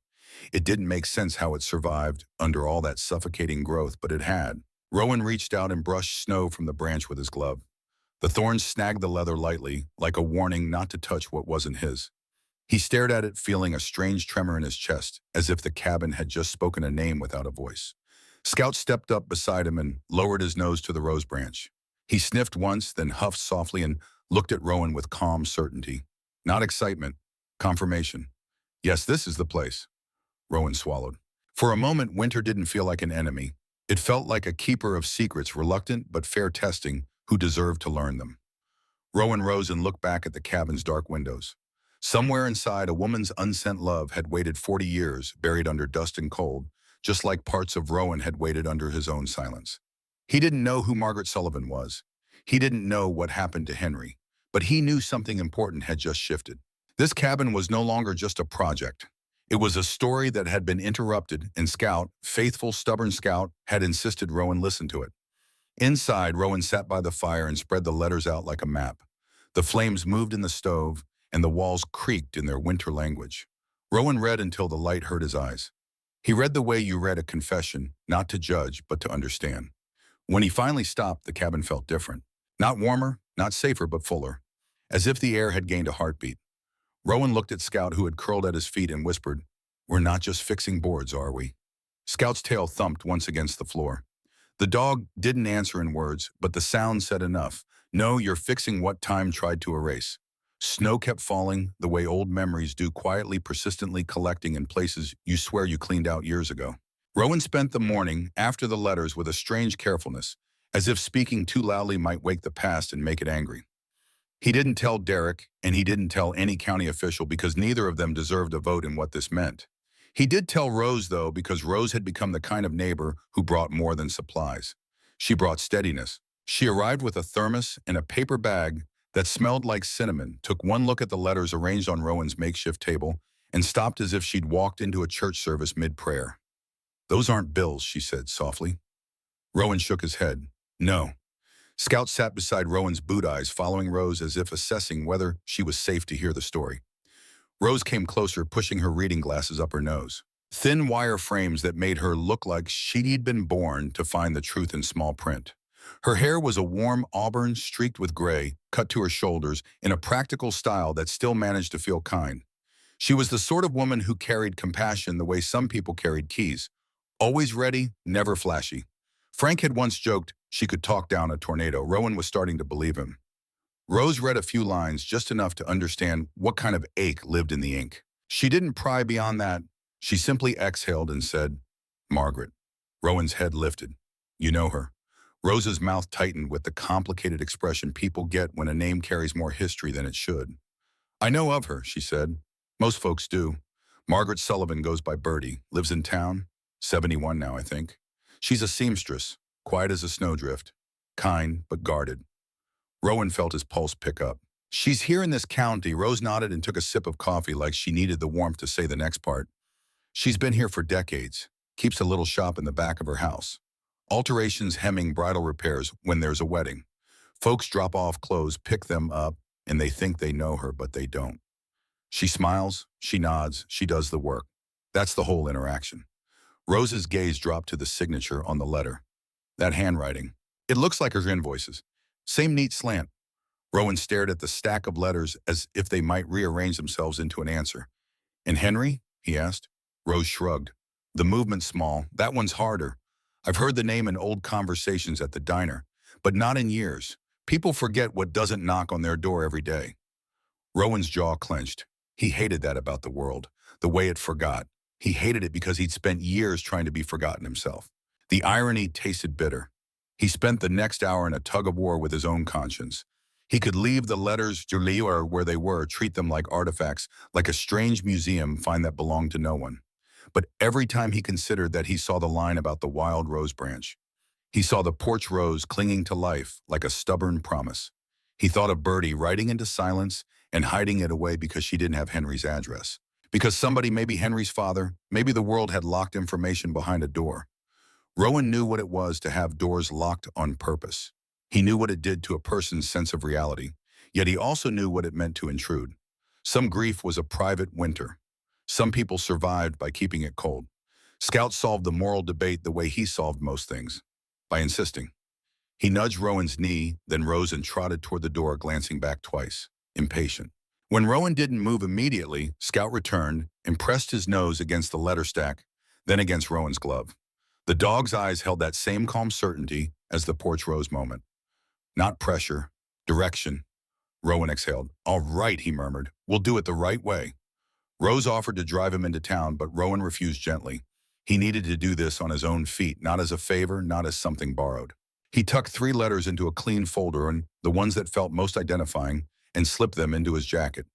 It didn't make sense how it survived under all that suffocating growth, but it had. Rowan reached out and brushed snow from the branch with his glove. The thorns snagged the leather lightly, like a warning not to touch what wasn't his. He stared at it, feeling a strange tremor in his chest, as if the cabin had just spoken a name without a voice. Scout stepped up beside him and lowered his nose to the rose branch. He sniffed once, then huffed softly and looked at Rowan with calm certainty. Not excitement, confirmation. Yes, this is the place. Rowan swallowed. For a moment, winter didn't feel like an enemy. It felt like a keeper of secrets, reluctant but fair testing, who deserved to learn them. Rowan rose and looked back at the cabin's dark windows. Somewhere inside, a woman's unsent love had waited 40 years, buried under dust and cold, just like parts of Rowan had waited under his own silence. He didn't know who Margaret Sullivan was. He didn't know what happened to Henry, but he knew something important had just shifted. This cabin was no longer just a project. It was a story that had been interrupted, and Scout, faithful, stubborn Scout, had insisted Rowan listen to it. Inside, Rowan sat by the fire and spread the letters out like a map. The flames moved in the stove, and the walls creaked in their winter language. Rowan read until the light hurt his eyes. He read the way you read a confession, not to judge, but to understand. When he finally stopped, the cabin felt different. Not warmer, not safer, but fuller, as if the air had gained a heartbeat. Rowan looked at Scout, who had curled at his feet, and whispered, "We're not just fixing boards, are we?" Scout's tail thumped once against the floor. The dog didn't answer in words, but the sound said enough. "No, you're fixing what time tried to erase." Snow kept falling the way old memories do, quietly, persistently collecting in places you swear you cleaned out years ago. Rowan spent the morning after the letters with a strange carefulness, as if speaking too loudly might wake the past and make it angry. He didn't tell Derek, and he didn't tell any county official because neither of them deserved a vote in what this meant. He did tell Rose, though, because Rose had become the kind of neighbor who brought more than supplies. She brought steadiness. She arrived with a thermos and a paper bag that smelled like cinnamon, took one look at the letters arranged on Rowan's makeshift table, and stopped as if she'd walked into a church service mid-prayer. "Those aren't bills," she said softly. Rowan shook his head. "No." Scout sat beside Rowan's boot eyes, following Rose as if assessing whether she was safe to hear the story. Rose came closer, pushing her reading glasses up her nose. Thin wire frames that made her look like she'd been born to find the truth in small print. Her hair was a warm auburn streaked with gray, cut to her shoulders in a practical style that still managed to feel kind. She was the sort of woman who carried compassion the way some people carried keys. Always ready, never flashy. Frank had once joked she could talk down a tornado. Rowan was starting to believe him. Rose read a few lines, just enough to understand what kind of ache lived in the ink. She didn't pry beyond that. She simply exhaled and said, "Margaret." Rowan's head lifted. "You know her." Rose's mouth tightened with the complicated expression people get when a name carries more history than it should. "I know of her," she said. "Most folks do. Margaret Sullivan goes by Bertie, lives in town. 71 now, I think. She's a seamstress, quiet as a snowdrift, kind but guarded." Rowan felt his pulse pick up. "She's here in this county." Rose nodded and took a sip of coffee like she needed the warmth to say the next part. "She's been here for decades, keeps a little shop in the back of her house. Alterations, hemming, bridal repairs when there's a wedding. Folks drop off clothes, pick them up, and they think they know her, but they don't. She smiles, she nods, she does the work. That's the whole interaction." Rose's gaze dropped to the signature on the letter. That handwriting. It looks like her invoices. Same neat slant. Rowan stared at the stack of letters as if they might rearrange themselves into an answer. "And Henry?" he asked. Rose shrugged. "The movement's small. That one's harder. I've heard the name in old conversations at the diner, but not in years. People forget what doesn't knock on their door every day." Rowan's jaw clenched. He hated that about the world, the way it forgot. He hated it because he'd spent years trying to be forgotten himself. The irony tasted bitter. He spent the next hour in a tug-of-war with his own conscience. He could leave the letters or where they were, treat them like artifacts, like a strange museum find that belonged to no one. But every time he considered that, he saw the line about the wild rose branch. He saw the porch rose clinging to life like a stubborn promise. He thought of Bertie writing into silence and hiding it away because she didn't have Henry's address. Because somebody, maybe Henry's father, maybe the world, had locked information behind a door. Rowan knew what it was to have doors locked on purpose. He knew what it did to a person's sense of reality, yet he also knew what it meant to intrude. Some grief was a private winter. Some people survived by keeping it cold. Scout solved the moral debate the way he solved most things, by insisting. He nudged Rowan's knee, then rose and trotted toward the door, glancing back twice, impatient. When Rowan didn't move immediately, Scout returned and pressed his nose against the letter stack, then against Rowan's glove. The dog's eyes held that same calm certainty as the porch rose moment. Not pressure, direction. Rowan exhaled. "All right," he murmured. "We'll do it the right way." Rose offered to drive him into town, but Rowan refused gently. He needed to do this on his own feet, not as a favor, not as something borrowed. He tucked 3 letters into a clean folder, and the ones that felt most identifying, and slipped them into his jacket.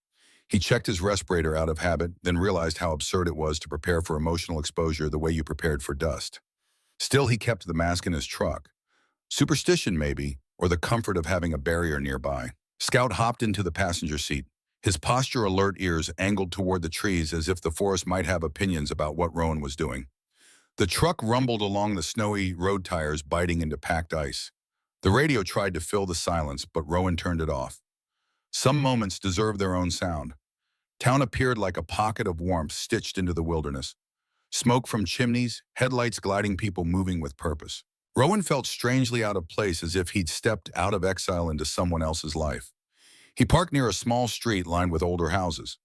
He checked his respirator out of habit, then realized how absurd it was to prepare for emotional exposure the way you prepared for dust. Still, he kept the mask in his truck. Superstition, maybe, or the comfort of having a barrier nearby. Scout hopped into the passenger seat, his posture alert, ears angled toward the trees as if the forest might have opinions about what Rowan was doing. The truck rumbled along the snowy road, tires biting into packed ice. The radio tried to fill the silence, but Rowan turned it off. Some moments deserve their own sound. Town appeared like a pocket of warmth stitched into the wilderness. Smoke from chimneys, headlights gliding, people moving with purpose. Rowan felt strangely out of place, as if he'd stepped out of exile into someone else's life. He parked near a small street lined with older houses.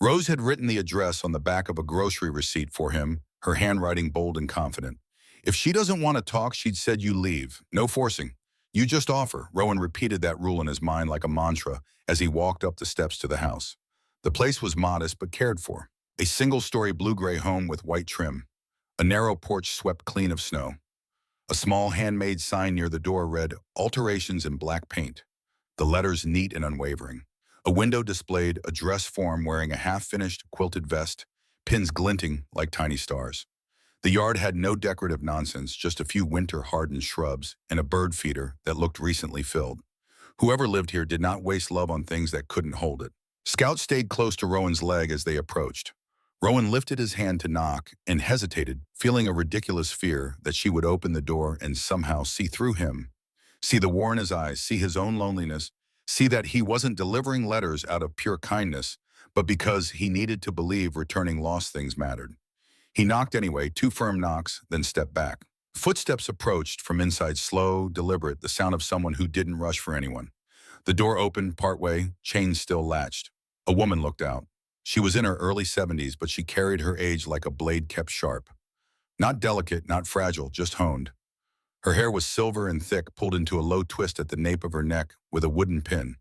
Rose had written the address on the back of a grocery receipt for him, her handwriting bold and confident. If she doesn't want to talk, she'd said, "You leave. No forcing. You just offer. Rowan repeated that rule in his mind like a mantra as he walked up the steps to the house. The place was modest but cared for. A single-story blue-gray home with white trim. A narrow porch swept clean of snow. A small handmade sign near the door read, "Alterations in black paint." The letters neat and unwavering. A window displayed a dress form wearing a half-finished quilted vest, pins glinting like tiny stars. The yard had no decorative nonsense, just a few winter-hardened shrubs and a bird feeder that looked recently filled. Whoever lived here did not waste love on things that couldn't hold it. Scout stayed close to Rowan's leg as they approached. Rowan lifted his hand to knock and hesitated, feeling a ridiculous fear that she would open the door and somehow see through him. See the war in his eyes, see his own loneliness, see that he wasn't delivering letters out of pure kindness, but because he needed to believe returning lost things mattered. He knocked anyway, 2 firm knocks, then stepped back. Footsteps approached from inside, slow, deliberate, the sound of someone who didn't rush for anyone. The door opened partway, chains still latched. A woman looked out. She was in her early 70s, but she carried her age like a blade kept sharp. Not delicate, not fragile, just honed. Her hair was silver and thick, pulled into a low twist at the nape of her neck with a wooden pin.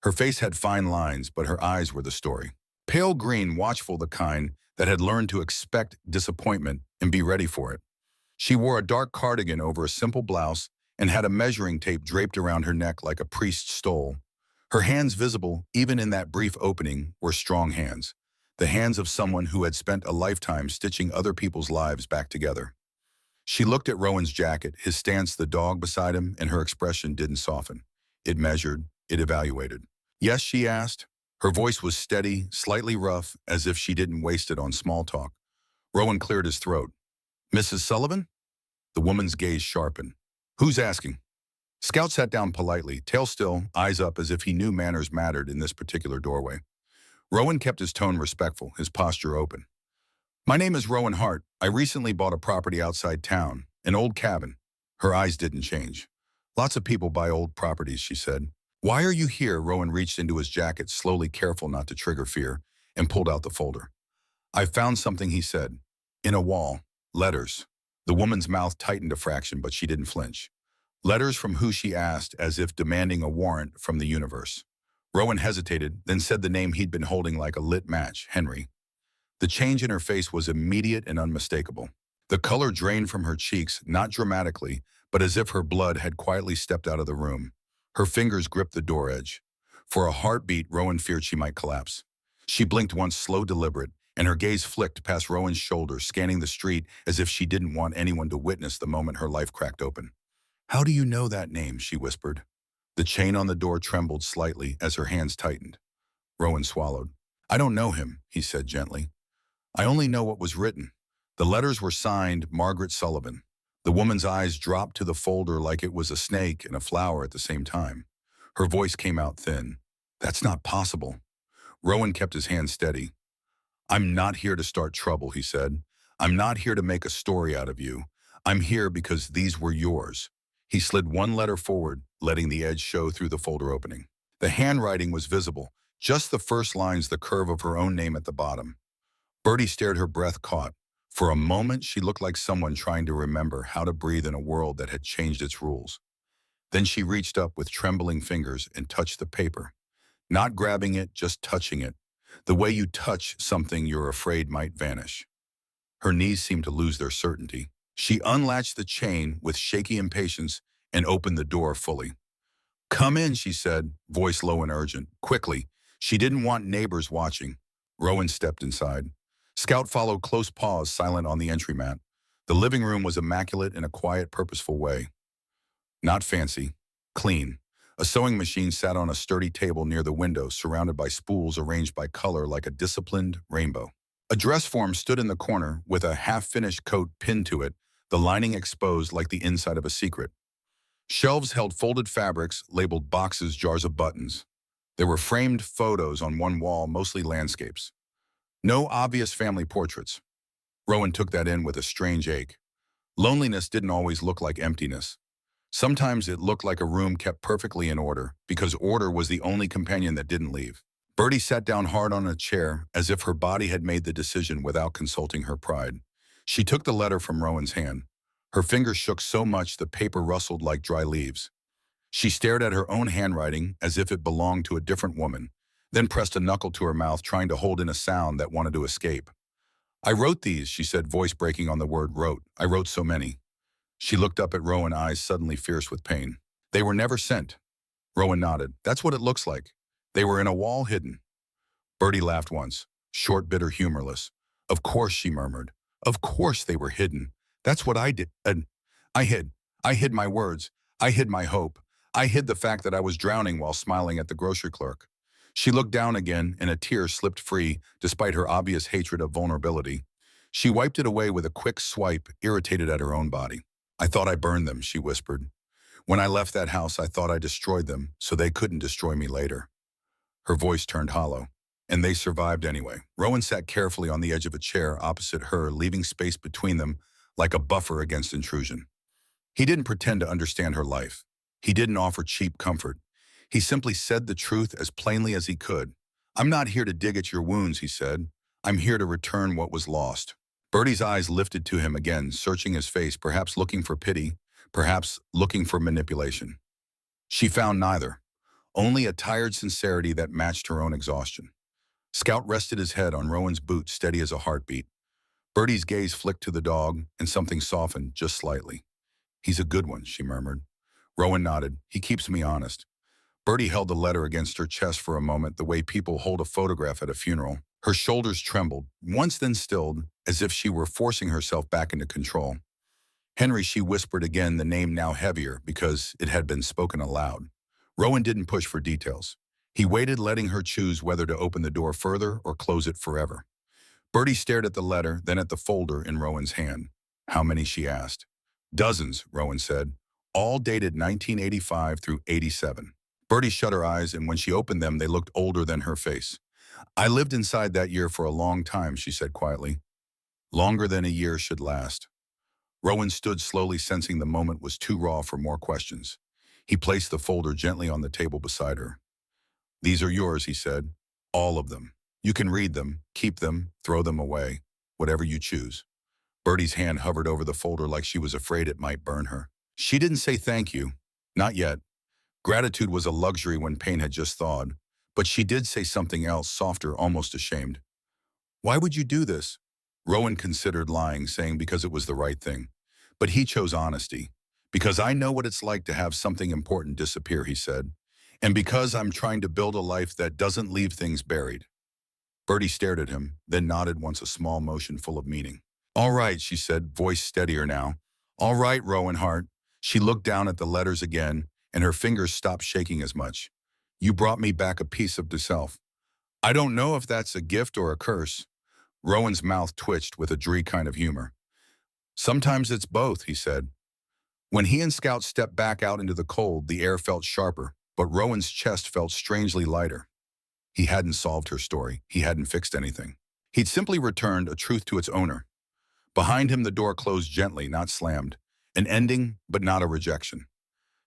Her face had fine lines, but her eyes were the story. Pale green, watchful, the kind that had learned to expect disappointment and be ready for it. She wore a dark cardigan over a simple blouse and had a measuring tape draped around her neck like a priest's stole. Her hands, visible even in that brief opening, were strong hands, the hands of someone who had spent a lifetime stitching other people's lives back together. She looked at Rowan's jacket, his stance, the dog beside him, and her expression didn't soften. It measured, it evaluated. "Yes?" she asked. Her voice was steady, slightly rough, as if she didn't waste it on small talk. Rowan cleared his throat. "Mrs. Sullivan?" The woman's gaze sharpened. "Who's asking?" Scout sat down politely, tail still, eyes up, as if he knew manners mattered in this particular doorway. Rowan kept his tone respectful, his posture open. "My name is Rowan Hart. I recently bought a property outside town, an old cabin." Her eyes didn't change. "Lots of people buy old properties," she said. "Why are you here?" Rowan reached into his jacket, slowly, careful not to trigger fear, and pulled out the folder. "I found something," he said. "In a wall. Letters." The woman's mouth tightened a fraction, but she didn't flinch. Letters from who, she asked, as if demanding a warrant from the universe. Rowan hesitated, then said the name he'd been holding like a lit match, Henry. The change in her face was immediate and unmistakable. The color drained from her cheeks, not dramatically, but as if her blood had quietly stepped out of the room. Her fingers gripped the door edge. For a heartbeat, Rowan feared she might collapse. She blinked once, slow, deliberate, and her gaze flicked past Rowan's shoulder, scanning the street as if she didn't want anyone to witness the moment her life cracked open. "How do you know that name?" she whispered. The chain on the door trembled slightly as her hands tightened. Rowan swallowed. "I don't know him," he said gently. "I only know what was written." The letters were signed Margaret Sullivan. The woman's eyes dropped to the folder like it was a snake and a flower at the same time. Her voice came out thin. "That's not possible." Rowan kept his hand steady. "I'm not here to start trouble," he said. "I'm not here to make a story out of you. I'm here because these were yours." He slid one letter forward, letting the edge show through the folder opening. The handwriting was visible, just the first lines, the curve of her own name at the bottom. Bertie stared, her breath caught. For a moment, she looked like someone trying to remember how to breathe in a world that had changed its rules. Then she reached up with trembling fingers and touched the paper. Not grabbing it, just touching it. The way you touch something you're afraid might vanish. Her knees seemed to lose their certainty. She unlatched the chain with shaky impatience and opened the door fully. "Come in," she said, voice low and urgent. Quickly. She didn't want neighbors watching. Rowan stepped inside. Scout followed, close paws silent on the entry mat. The living room was immaculate in a quiet, purposeful way. Not fancy. Clean. A sewing machine sat on a sturdy table near the window, surrounded by spools arranged by color like a disciplined rainbow. A dress form stood in the corner with a half-finished coat pinned to it, the lining exposed like the inside of a secret. Shelves held folded fabrics, labeled boxes, jars of buttons. There were framed photos on one wall, mostly landscapes. No obvious family portraits. Rowan took that in with a strange ache. Loneliness didn't always look like emptiness. Sometimes it looked like a room kept perfectly in order, because order was the only companion that didn't leave. Bertie sat down hard on a chair, as if her body had made the decision without consulting her pride. She took the letter from Rowan's hand. Her fingers shook so much the paper rustled like dry leaves. She stared at her own handwriting as if it belonged to a different woman, then pressed a knuckle to her mouth trying to hold in a sound that wanted to escape. I wrote these, she said, voice breaking on the word wrote. I wrote so many. She looked up at Rowan, eyes suddenly fierce with pain. They were never sent. Rowan nodded. That's what it looks like. They were in a wall hidden. Bertie laughed once, short, bitter, humorless. Of course, she murmured. Of course they were hidden. That's what I did. I hid. I hid my words. I hid my hope. I hid the fact that I was drowning while smiling at the grocery clerk. She looked down again, and a tear slipped free, despite her obvious hatred of vulnerability. She wiped it away with a quick swipe, irritated at her own body. I thought I burned them, she whispered. When I left that house, I thought I destroyed them, so they couldn't destroy me later. Her voice turned hollow. And they survived anyway. Rowan sat carefully on the edge of a chair opposite her, leaving space between them like a buffer against intrusion. He didn't pretend to understand her life. He didn't offer cheap comfort. He simply said the truth as plainly as he could. I'm not here to dig at your wounds, he said. I'm here to return what was lost. Bertie's eyes lifted to him again, searching his face, perhaps looking for pity, perhaps looking for manipulation. She found neither, only a tired sincerity that matched her own exhaustion. Scout rested his head on Rowan's boot, steady as a heartbeat. Bertie's gaze flicked to the dog, and something softened just slightly. He's a good one, she murmured. Rowan nodded. He keeps me honest. Bertie held the letter against her chest for a moment, the way people hold a photograph at a funeral. Her shoulders trembled, once then stilled, as if she were forcing herself back into control. Henry, she whispered again, the name now heavier because it had been spoken aloud. Rowan didn't push for details. He waited, letting her choose whether to open the door further or close it forever. Bertie stared at the letter, then at the folder in Rowan's hand. How many, she asked. Dozens, Rowan said, all dated 1985 through 87. Bertie shut her eyes, and when she opened them, they looked older than her face. I lived inside that year for a long time, she said quietly. Longer than a year should last. Rowan stood slowly, sensing the moment was too raw for more questions. He placed the folder gently on the table beside her. These are yours, he said. All of them. You can read them, keep them, throw them away, whatever you choose. Bertie's hand hovered over the folder like she was afraid it might burn her. She didn't say thank you. Not yet. Gratitude was a luxury when pain had just thawed. But she did say something else, softer, almost ashamed. Why would you do this? Rowan considered lying, saying because it was the right thing. But he chose honesty. Because I know what it's like to have something important disappear, he said. And because I'm trying to build a life that doesn't leave things buried. Bertie stared at him, then nodded once, a small motion full of meaning. All right, she said, voice steadier now. All right, Rowan Hart. She looked down at the letters again, and her fingers stopped shaking as much. You brought me back a piece of yourself. I don't know if that's a gift or a curse. Rowan's mouth twitched with a dreary kind of humor. Sometimes it's both, he said. When he and Scout stepped back out into the cold, the air felt sharper, but Rowan's chest felt strangely lighter. He hadn't solved her story. He hadn't fixed anything. He'd simply returned a truth to its owner. Behind him, the door closed gently, not slammed. An ending, but not a rejection.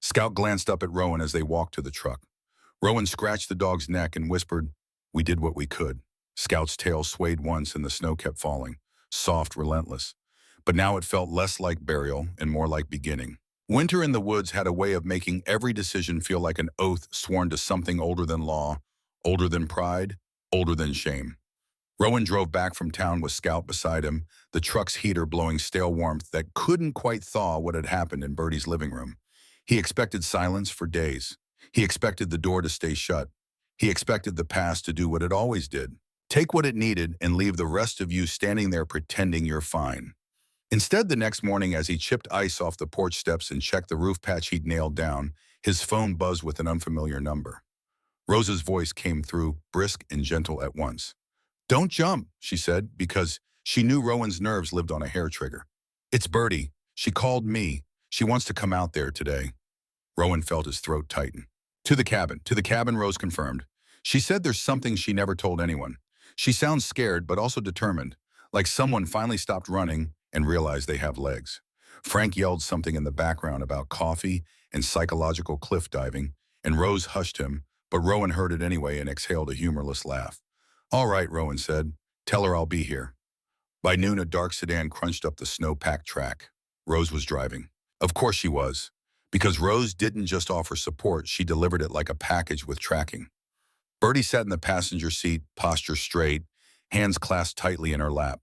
Scout glanced up at Rowan as they walked to the truck. Rowan scratched the dog's neck and whispered, We did what we could. Scout's tail swayed once and the snow kept falling, soft, relentless. But now it felt less like burial and more like beginning. Winter in the woods had a way of making every decision feel like an oath sworn to something older than law, older than pride, older than shame. Rowan drove back from town with Scout beside him, the truck's heater blowing stale warmth that couldn't quite thaw what had happened in Bertie's living room. He expected silence for days. He expected the door to stay shut. He expected the past to do what it always did. Take what it needed and leave the rest of you standing there pretending you're fine. Instead, the next morning, as he chipped ice off the porch steps and checked the roof patch he'd nailed down, his phone buzzed with an unfamiliar number. Rosa's voice came through, brisk and gentle at once. Don't jump, she said, because she knew Rowan's nerves lived on a hair trigger. It's Bertie. She called me. She wants to come out there today. Rowan felt his throat tighten. To the cabin, Rose confirmed. She said there's something she never told anyone. She sounds scared, but also determined, like someone finally stopped running and realized they have legs. Frank yelled something in the background about coffee and psychological cliff diving, and Rose hushed him, but Rowan heard it anyway and exhaled a humorless laugh. All right, Rowan said. Tell her I'll be here. By noon, a dark sedan crunched up the snow-packed track. Rose was driving. Of course she was, Because Rose didn't just offer support, she delivered it like a package with tracking. Bertie sat in the passenger seat, posture straight, hands clasped tightly in her lap.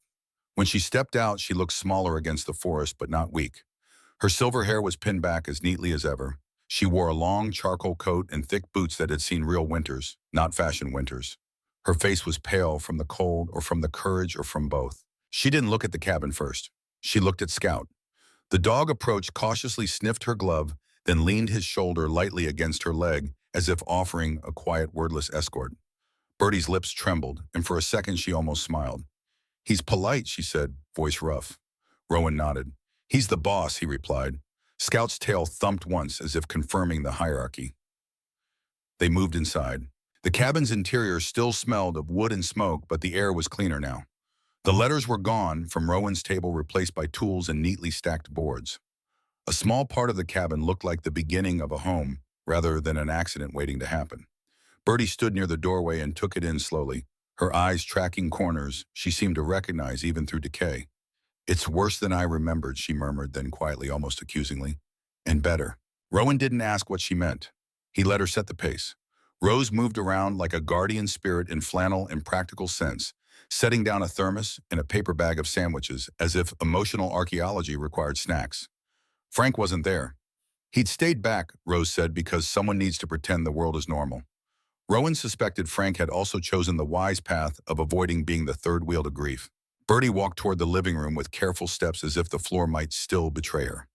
When she stepped out, she looked smaller against the forest, but not weak. Her silver hair was pinned back as neatly as ever. She wore a long charcoal coat and thick boots that had seen real winters, not fashion winters. Her face was pale from the cold or from the courage or from both. She didn't look at the cabin first. She looked at Scout. The dog approached, cautiously sniffed her glove, then leaned his shoulder lightly against her leg as if offering a quiet, wordless escort. Bertie's lips trembled, and for a second she almost smiled. "He's polite," she said, voice rough. Rowan nodded. "He's the boss," he replied. Scout's tail thumped once as if confirming the hierarchy. They moved inside. The cabin's interior still smelled of wood and smoke, but the air was cleaner now. The letters were gone, from Rowan's table replaced by tools and neatly stacked boards. A small part of the cabin looked like the beginning of a home, rather than an accident waiting to happen. Bertie stood near the doorway and took it in slowly, her eyes tracking corners she seemed to recognize even through decay. "It's worse than I remembered," she murmured, then quietly, almost accusingly. "And better." Rowan didn't ask what she meant. He let her set the pace. Rose moved around like a guardian spirit in flannel and practical sense, setting down a thermos and a paper bag of sandwiches as if emotional archaeology required snacks. Frank wasn't there. "He'd stayed back," Rose said, "because someone needs to pretend the world is normal." Rowan suspected Frank had also chosen the wise path of avoiding being the third wheel to grief. Bertie walked toward the living room with careful steps as if the floor might still betray her.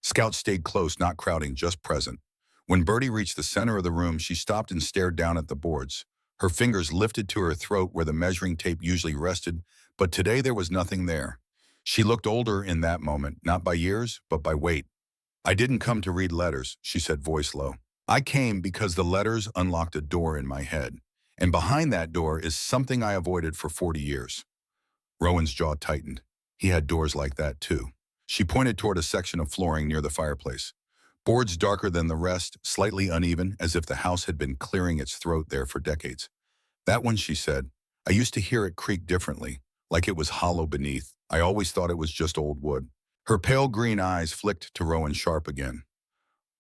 Scout stayed close, not crowding, just present. When Bertie reached the center of the room, she stopped and stared down at the boards. Her fingers lifted to her throat where the measuring tape usually rested, but today there was nothing there. She looked older in that moment, not by years, but by weight. "I didn't come to read letters," she said, voice low. "I came because the letters unlocked a door in my head, and behind that door is something I avoided for 40 years. Rowan's jaw tightened. He had doors like that, too. She pointed toward a section of flooring near the fireplace. Boards darker than the rest, slightly uneven, as if the house had been clearing its throat there for decades. "That one," she said. "I used to hear it creak differently, like it was hollow beneath. I always thought it was just old wood." Her pale green eyes flicked to Rowan sharp again.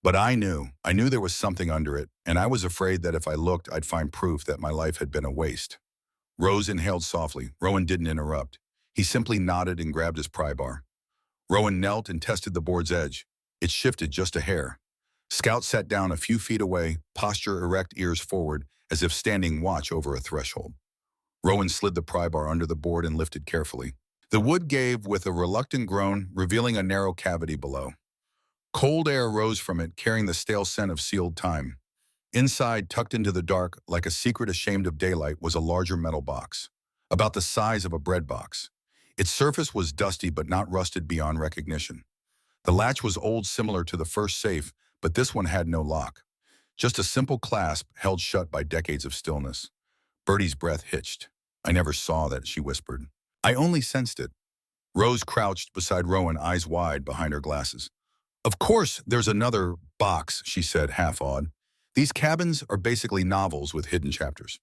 "But I knew there was something under it, and I was afraid that if I looked, I'd find proof that my life had been a waste." Rose inhaled softly. Rowan didn't interrupt. He simply nodded and grabbed his pry bar. Rowan knelt and tested the board's edge. It shifted just a hair. Scout sat down a few feet away, posture erect, ears forward, as if standing watch over a threshold. Rowan slid the pry bar under the board and lifted carefully. The wood gave with a reluctant groan, revealing a narrow cavity below. Cold air rose from it, carrying the stale scent of sealed time. Inside, tucked into the dark, like a secret ashamed of daylight, was a larger metal box, about the size of a bread box. Its surface was dusty but not rusted beyond recognition. The latch was old, similar to the first safe, but this one had no lock. Just a simple clasp held shut by decades of stillness. Bertie's breath hitched. "I never saw that," she whispered. "I only sensed it." Rose crouched beside Rowan, eyes wide behind her glasses. "Of course there's another box," she said, half awed. "These cabins are basically novels with hidden chapters."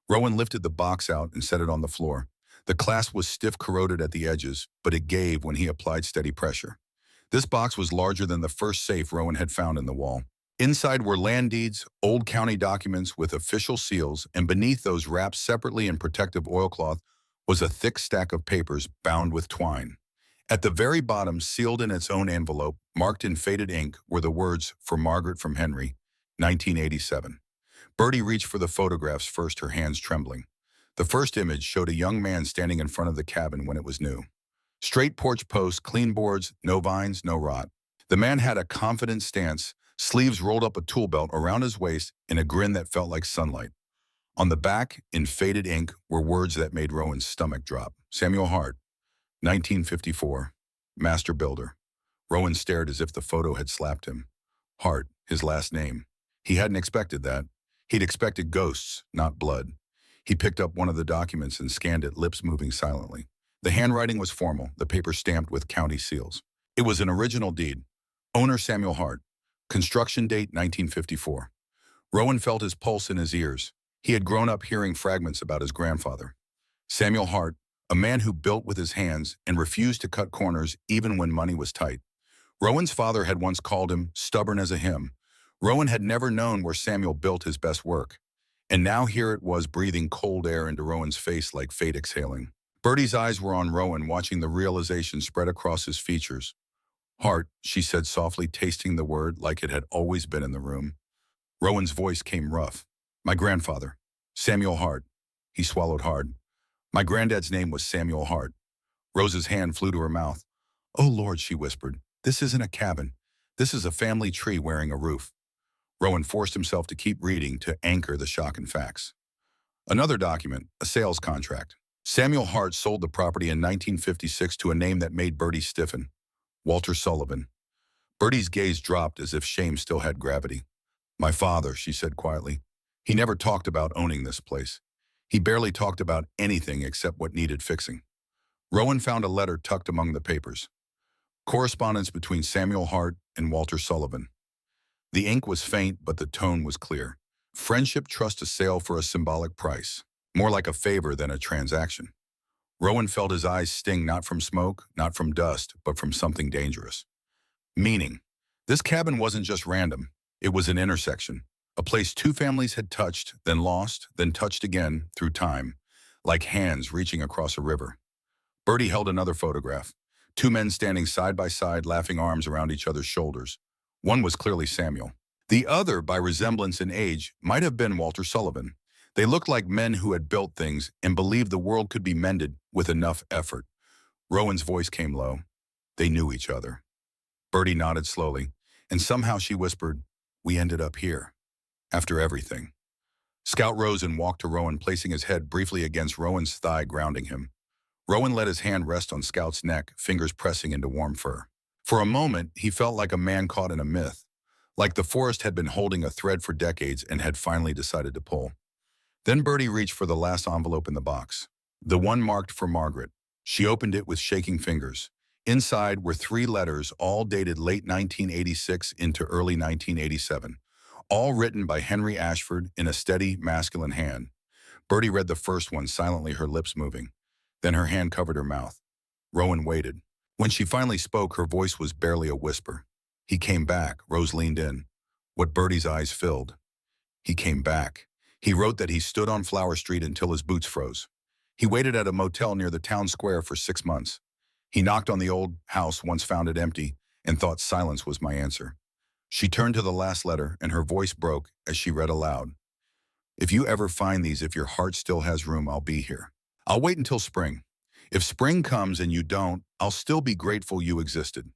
Rowan lifted the box out and set it on the floor. The clasp was stiff, corroded at the edges, but it gave when he applied steady pressure. This box was larger than the first safe Rowan had found in the wall. Inside were land deeds, old county documents with official seals, and beneath those, wrapped separately in protective oilcloth, was a thick stack of papers bound with twine. At the very bottom, sealed in its own envelope, marked in faded ink, were the words, "For Margaret from Henry, 1987. Bertie reached for the photographs first, her hands trembling. The first image showed a young man standing in front of the cabin when it was new. Straight porch posts, clean boards, no vines, no rot. The man had a confident stance, sleeves rolled up a tool belt around his waist, and a grin that felt like sunlight. On the back, in faded ink, were words that made Rowan's stomach drop. Samuel Hart, 1954, master builder. Rowan stared as if the photo had slapped him. Hart, his last name. He hadn't expected that. He'd expected ghosts, not blood. He picked up one of the documents and scanned it, lips moving silently. The handwriting was formal, the paper stamped with county seals. It was an original deed. Owner Samuel Hart. Construction date 1954. Rowan felt his pulse in his ears. He had grown up hearing fragments about his grandfather. Samuel Hart, a man who built with his hands and refused to cut corners even when money was tight. Rowan's father had once called him stubborn as a him. Rowan had never known where Samuel built his best work. And now here it was breathing cold air into Rowan's face like fate exhaling. Bertie's eyes were on Rowan, watching the realization spread across his features. Hart, she said softly, tasting the word like it had always been in the room. Rowan's voice came rough. My grandfather, Samuel Hart. He swallowed hard. My granddad's name was Samuel Hart. Rose's hand flew to her mouth. Oh, Lord, she whispered. This isn't a cabin. This is a family tree wearing a roof. Rowan forced himself to keep reading to anchor the shock and facts. Another document, a sales contract. Samuel Hart sold the property in 1956 to a name that made Bertie stiffen. Walter Sullivan. Bertie's gaze dropped as if shame still had gravity. My father, she said quietly. He never talked about owning this place. He barely talked about anything except what needed fixing. Rowan found a letter tucked among the papers. Correspondence between Samuel Hart and Walter Sullivan. The ink was faint, but the tone was clear. Friendship trusts a sale for a symbolic price, more like a favor than a transaction. Rowan felt his eyes sting not from smoke, not from dust, but from something dangerous. Meaning, this cabin wasn't just random. It was an intersection, a place two families had touched, then lost, then touched again through time, like hands reaching across a river. Bertie held another photograph. Two men standing side by side, laughing arms around each other's shoulders. One was clearly Samuel. The other, by resemblance in age, might have been Walter Sullivan. They looked like men who had built things and believed the world could be mended with enough effort. Rowan's voice came low. They knew each other. Bertie nodded slowly, and somehow she whispered, we ended up here. After everything. Scout rose and walked to Rowan, placing his head briefly against Rowan's thigh, grounding him. Rowan let his hand rest on Scout's neck, fingers pressing into warm fur. For a moment, he felt like a man caught in a myth, like the forest had been holding a thread for decades and had finally decided to pull. Then Bertie reached for the last envelope in the box, the one marked for Margaret. She opened it with shaking fingers. Inside were 3 letters, all dated late 1986 into early 1987, all written by Henry Ashford in a steady, masculine hand. Bertie read the first one silently, her lips moving. Then her hand covered her mouth. Rowan waited. When she finally spoke, her voice was barely a whisper. He came back. Rose leaned in. What Bertie's eyes filled. He came back. He wrote that he stood on Flower Street until his boots froze. He waited at a motel near the town square for 6 months. He knocked on the old house, once found it empty, and thought silence was my answer. She turned to the last letter, and her voice broke as she read aloud. If you ever find these, if your heart still has room, I'll be here. I'll wait until spring. If spring comes and you don't, I'll still be grateful you existed.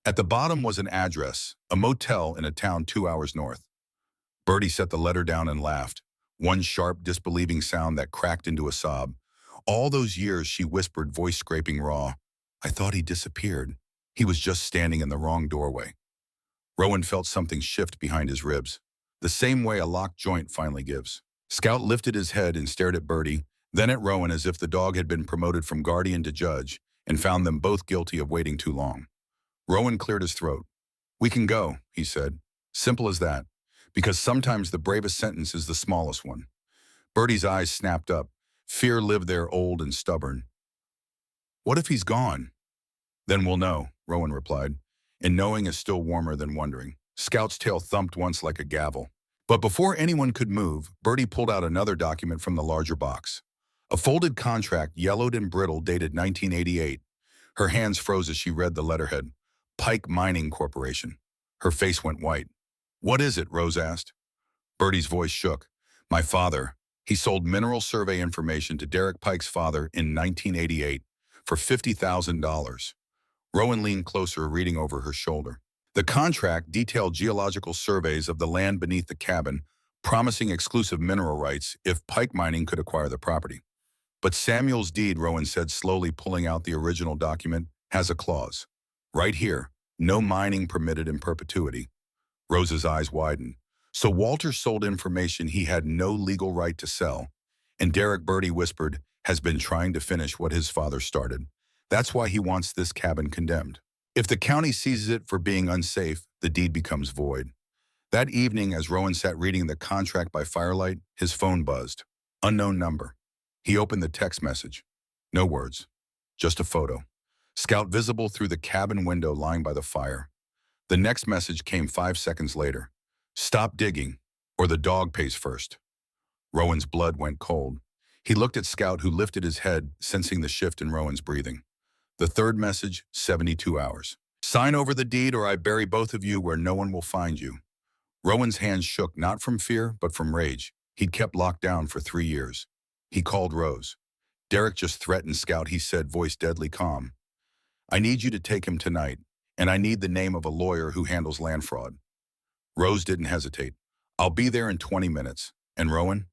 At the bottom was an address, a motel in a town 2 hours north. Bertie set the letter down and laughed, one sharp, disbelieving sound that cracked into a sob. All those years, she whispered, voice scraping raw, I thought he disappeared. He was just standing in the wrong doorway. Rowan felt something shift behind his ribs, the same way a locked joint finally gives. Scout lifted his head and stared at Bertie, then at Rowan as if the dog had been promoted from guardian to judge and found them both guilty of waiting too long. Rowan cleared his throat. We can go, he said. Simple as that. Because sometimes the bravest sentence is the smallest one. Bertie's eyes snapped up. Fear lived there, old and stubborn. What if he's gone? Then we'll know, Rowan replied. And knowing is still warmer than wondering. Scout's tail thumped once like a gavel. But before anyone could move, Bertie pulled out another document from the larger box. A folded contract, yellowed and brittle, dated 1988. Her hands froze as she read the letterhead. Pike Mining Corporation. Her face went white. What is it? Rose asked. Bertie's voice shook. My father. He sold mineral survey information to Derek Pike's father in 1988 for $50,000. Rowan leaned closer, reading over her shoulder. The contract detailed geological surveys of the land beneath the cabin, promising exclusive mineral rights if Pike Mining could acquire the property. But Samuel's deed, Rowan said, slowly pulling out the original document, has a clause. Right here, no mining permitted in perpetuity. Rose's eyes widened. So Walter sold information he had no legal right to sell. And Derek, Bertie whispered, has been trying to finish what his father started. That's why he wants this cabin condemned. If the county seizes it for being unsafe, the deed becomes void. That evening, as Rowan sat reading the contract by firelight, his phone buzzed. Unknown number. He opened the text message. No words. Just a photo. Scout visible through the cabin window lying by the fire. The next message came 5 seconds later. Stop digging, or the dog pays first. Rowan's blood went cold. He looked at Scout, who lifted his head, sensing the shift in Rowan's breathing. The third message, 72 hours. Sign over the deed or I bury both of you where no one will find you. Rowan's hands shook, not from fear, but from rage. He'd kept locked down for 3 years. He called Rose. Derek just threatened Scout, he said, voice deadly calm. I need you to take him tonight, and I need the name of a lawyer who handles land fraud. Rose didn't hesitate. I'll be there in 20 minutes. And Rowan?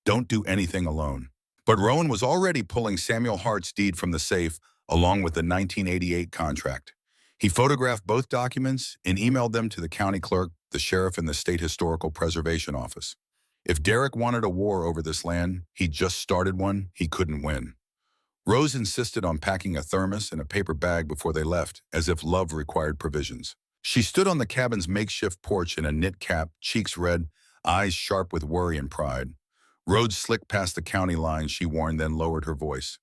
Don't do anything alone. But Rowan was already pulling Samuel Hart's deed from the safe, along with the 1988 contract. He photographed both documents and emailed them to the county clerk, the sheriff, and the State Historical Preservation Office. If Derek wanted a war over this land, he'd just started one, he couldn't win. Rose insisted on packing a thermos and a paper bag before they left, as if love required provisions. She stood on the cabin's makeshift porch in a knit cap, cheeks red, eyes sharp with worry and pride. Rose slicked past the county line, she warned, then lowered her voice.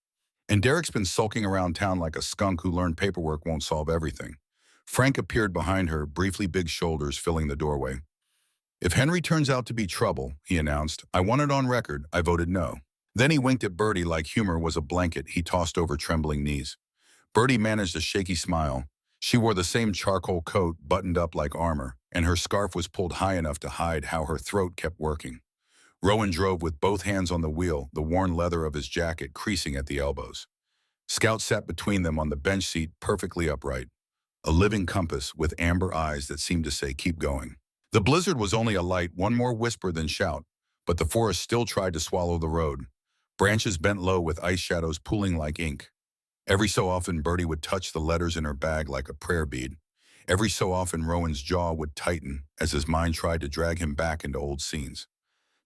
And Derek's been sulking around town like a skunk who learned paperwork won't solve everything. Frank appeared behind her, briefly big shoulders filling the doorway. If Henry turns out to be trouble, he announced, I want it on record, I voted no. Then he winked at Bertie like humor was a blanket he tossed over trembling knees. Bertie managed a shaky smile. She wore the same charcoal coat, buttoned up like armor, and her scarf was pulled high enough to hide how her throat kept working. Rowan drove with both hands on the wheel, the worn leather of his jacket creasing at the elbows. Scout sat between them on the bench seat, perfectly upright, a living compass with amber eyes that seemed to say, keep going. The blizzard was only a light, one more whisper than shout, but the forest still tried to swallow the road. Branches bent low with ice shadows pooling like ink. Every so often, Bertie would touch the letters in her bag like a prayer bead. Every so often, Rowan's jaw would tighten as his mind tried to drag him back into old scenes.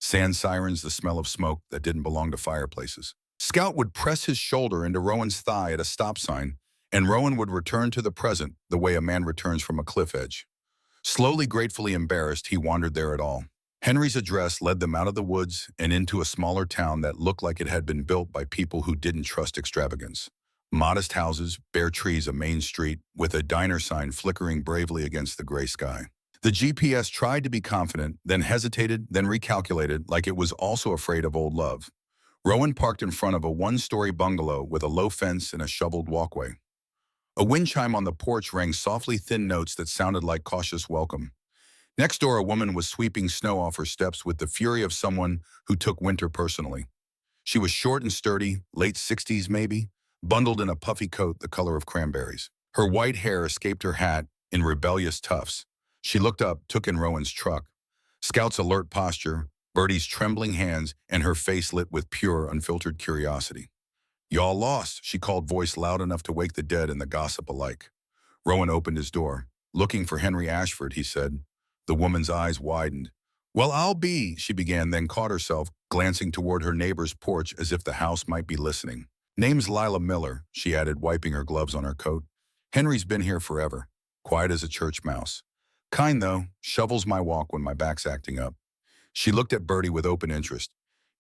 Sand sirens, the smell of smoke that didn't belong to fireplaces. Scout would press his shoulder into Rowan's thigh at a stop sign, and Rowan would return to the present the way a man returns from a cliff edge. Slowly, gratefully embarrassed, he wandered there at all. Henry's address led them out of the woods and into a smaller town that looked like it had been built by people who didn't trust extravagance. Modest houses, bare trees, a main street, with a diner sign flickering bravely against the gray sky. The GPS tried to be confident, then hesitated, then recalculated, like it was also afraid of old love. Rowan parked in front of a one-story bungalow with a low fence and a shoveled walkway. A wind chime on the porch rang softly thin notes that sounded like cautious welcome. Next door, a woman was sweeping snow off her steps with the fury of someone who took winter personally. She was short and sturdy, late 60s maybe, bundled in a puffy coat the color of cranberries. Her white hair escaped her hat in rebellious tufts. She looked up, took in Rowan's truck. Scout's alert posture, Bertie's trembling hands, and her face lit with pure, unfiltered curiosity. Y'all lost, she called, voice loud enough to wake the dead and the gossip alike. Rowan opened his door. Looking for Henry Ashford, he said. The woman's eyes widened. Well, I'll be, she began, then caught herself, glancing toward her neighbor's porch as if the house might be listening. Name's Lila Miller, she added, wiping her gloves on her coat. Henry's been here forever, quiet as a church mouse. Kind, though, shovels my walk when my back's acting up. She looked at Bertie with open interest.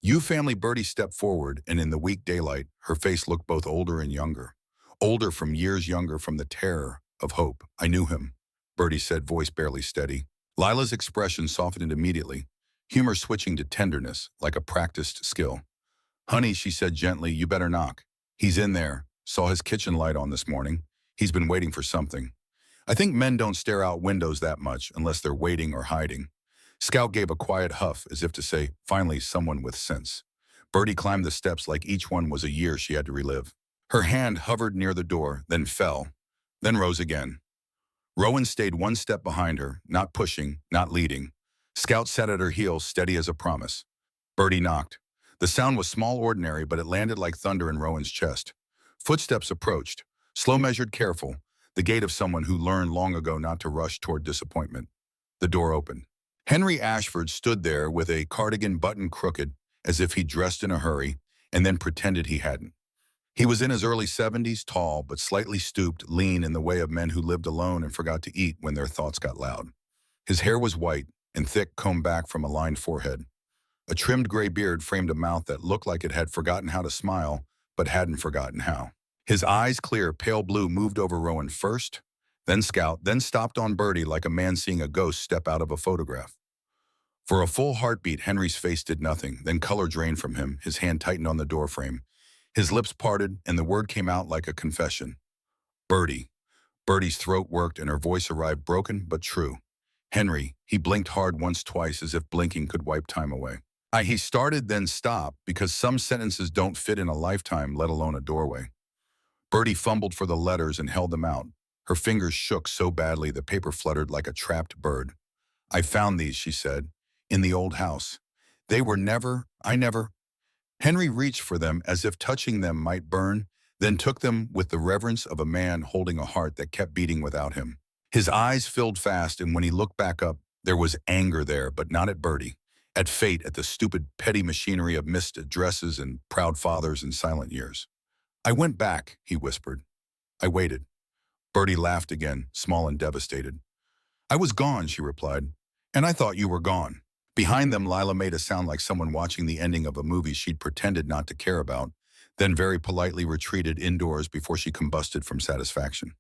You family. Bertie stepped forward, and in the weak daylight, her face looked both older and younger. Older from years younger from the terror of hope. I knew him, Bertie said, voice barely steady. Lila's expression softened immediately, humor switching to tenderness, like a practiced skill. Honey, she said gently, you better knock. He's in there. Saw his kitchen light on this morning. He's been waiting for something. I think men don't stare out windows that much unless they're waiting or hiding. Scout gave a quiet huff as if to say, finally someone with sense. Bertie climbed the steps like each one was a year she had to relive. Her hand hovered near the door, then fell, then rose again. Rowan stayed one step behind her, not pushing, not leading. Scout sat at her heels, steady as a promise. Bertie knocked. The sound was small, ordinary, but it landed like thunder in Rowan's chest. Footsteps approached, slow, measured, careful, the gait of someone who learned long ago not to rush toward disappointment. The door opened. Henry Ashford stood there with a cardigan buttoned crooked, as if he'd dressed in a hurry, and then pretended he hadn't. He was in his early 70s, tall but slightly stooped, lean in the way of men who lived alone and forgot to eat when their thoughts got loud. His hair was white and thick, combed back from a lined forehead. A trimmed gray beard framed a mouth that looked like it had forgotten how to smile, but hadn't forgotten how. His eyes clear, pale blue, moved over Rowan first, then Scout, then stopped on Bertie like a man seeing a ghost step out of a photograph. For a full heartbeat, Henry's face did nothing, then color drained from him, his hand tightened on the doorframe. His lips parted, and the word came out like a confession. Bertie. Bertie's throat worked, and her voice arrived broken but true. Henry. He blinked hard once, twice, as if blinking could wipe time away. He started, then stopped, because some sentences don't fit in a lifetime, let alone a doorway. Bertie fumbled for the letters and held them out. Her fingers shook so badly the paper fluttered like a trapped bird. I found these, she said, in the old house. They were I never. Henry reached for them as if touching them might burn, then took them with the reverence of a man holding a heart that kept beating without him. His eyes filled fast, and when he looked back up, there was anger there, but not at Bertie. At fate, at the stupid, petty machinery of missed addresses and proud fathers and silent years. I went back, he whispered. I waited. Bertie laughed again, small and devastated. I was gone, she replied, and I thought you were gone. Behind them, Lila made a sound like someone watching the ending of a movie she'd pretended not to care about, then very politely retreated indoors before she combusted from satisfaction.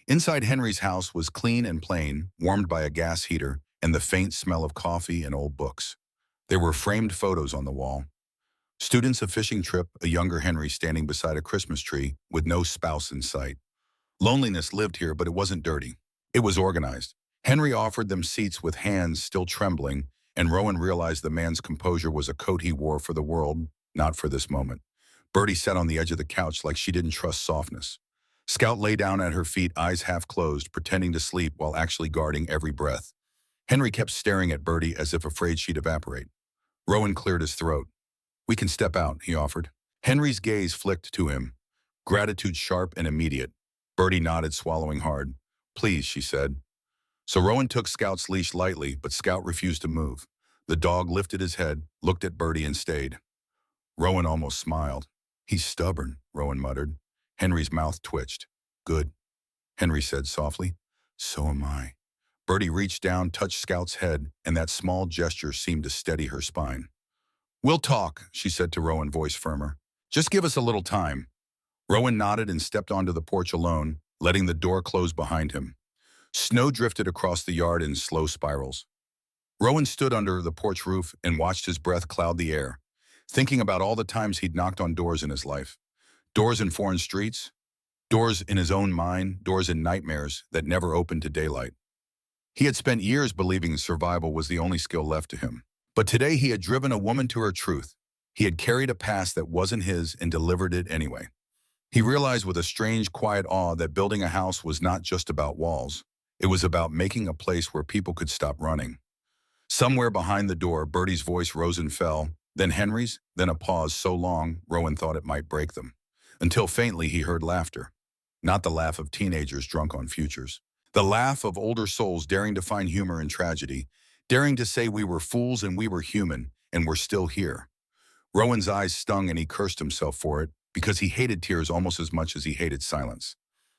Inside Henry's house was clean and plain, warmed by a gas heater and the faint smell of coffee and old books. There were framed photos on the wall. Students, a fishing trip, a younger Henry standing beside a Christmas tree with no spouse in sight. Loneliness lived here, but it wasn't dirty. It was organized. Henry offered them seats with hands still trembling, and Rowan realized the man's composure was a coat he wore for the world, not for this moment. Bertie sat on the edge of the couch like she didn't trust softness. Scout lay down at her feet, eyes half closed, pretending to sleep while actually guarding every breath. Henry kept staring at Bertie as if afraid she'd evaporate. Rowan cleared his throat. We can step out, he offered. Henry's gaze flicked to him, gratitude sharp and immediate. Bertie nodded, swallowing hard. Please, she said. So Rowan took Scout's leash lightly, but Scout refused to move. The dog lifted his head, looked at Bertie, and stayed. Rowan almost smiled. He's stubborn, Rowan muttered. Henry's mouth twitched. Good, Henry said softly. So am I. Bertie reached down, touched Scout's head, and that small gesture seemed to steady her spine. We'll talk, she said to Rowan, voice firmer. Just give us a little time. Rowan nodded and stepped onto the porch alone, letting the door close behind him. Snow drifted across the yard in slow spirals. Rowan stood under the porch roof and watched his breath cloud the air, thinking about all the times he'd knocked on doors in his life. Doors in foreign streets, doors in his own mind, doors in nightmares that never opened to daylight. He had spent years believing survival was the only skill left to him. But today he had driven a woman to her truth. He had carried a past that wasn't his and delivered it anyway. He realized with a strange, quiet awe that building a house was not just about walls. It was about making a place where people could stop running. Somewhere behind the door, Bertie's voice rose and fell, then Henry's, then a pause so long Rowan thought it might break them. Until faintly he heard laughter. Not the laugh of teenagers drunk on futures. The laugh of older souls daring to find humor in tragedy, daring to say we were fools and we were human, and we're still here. Rowan's eyes stung and he cursed himself for it, because he hated tears almost as much as he hated silence.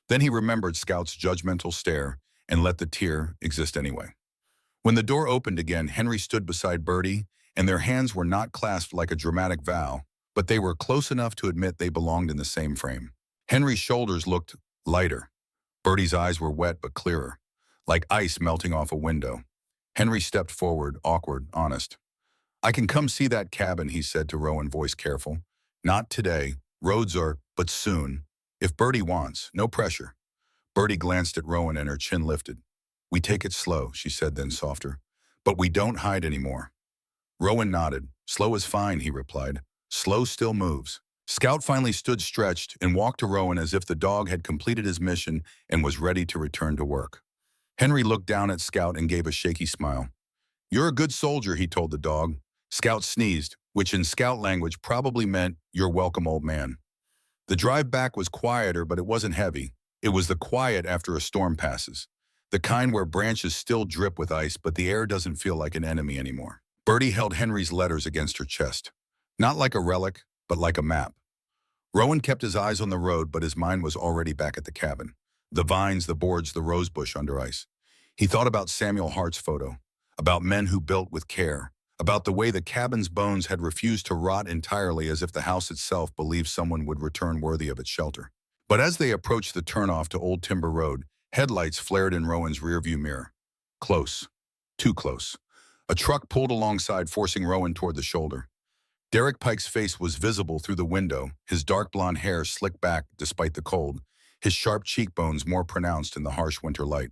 Then he remembered Scout's judgmental stare and let the tear exist anyway. When the door opened again, Henry stood beside Bertie, and their hands were not clasped like a dramatic vow, but they were close enough to admit they belonged in the same frame. Henry's shoulders looked lighter. Bertie's eyes were wet but clearer, like ice melting off a window. Henry stepped forward, awkward, honest. I can come see that cabin, he said to Rowan, voice careful. Not today. Roads are, but soon. If Bertie wants, no pressure. Bertie glanced at Rowan and her chin lifted. We take it slow, she said, then softer. But we don't hide anymore. Rowan nodded. Slow is fine, he replied. Slow still moves. Scout finally stood stretched and walked to Rowan as if the dog had completed his mission and was ready to return to work. Henry looked down at Scout and gave a shaky smile. You're a good soldier, he told the dog. Scout sneezed, which in Scout language probably meant, you're welcome, old man. The drive back was quieter, but it wasn't heavy. It was the quiet after a storm passes. The kind where branches still drip with ice, but the air doesn't feel like an enemy anymore. Bertie held Henry's letters against her chest. Not like a relic, but like a map. Rowan kept his eyes on the road, but his mind was already back at the cabin. The vines, the boards, the rosebush under ice. He thought about Samuel Hart's photo, about men who built with care, about the way the cabin's bones had refused to rot entirely as if the house itself believed someone would return worthy of its shelter. But as they approached the turnoff to Old Timber Road, headlights flared in Rowan's rearview mirror. Close. Too close. A truck pulled alongside, forcing Rowan toward the shoulder. Derek Pike's face was visible through the window, his dark blonde hair slicked back despite the cold, his sharp cheekbones more pronounced in the harsh winter light.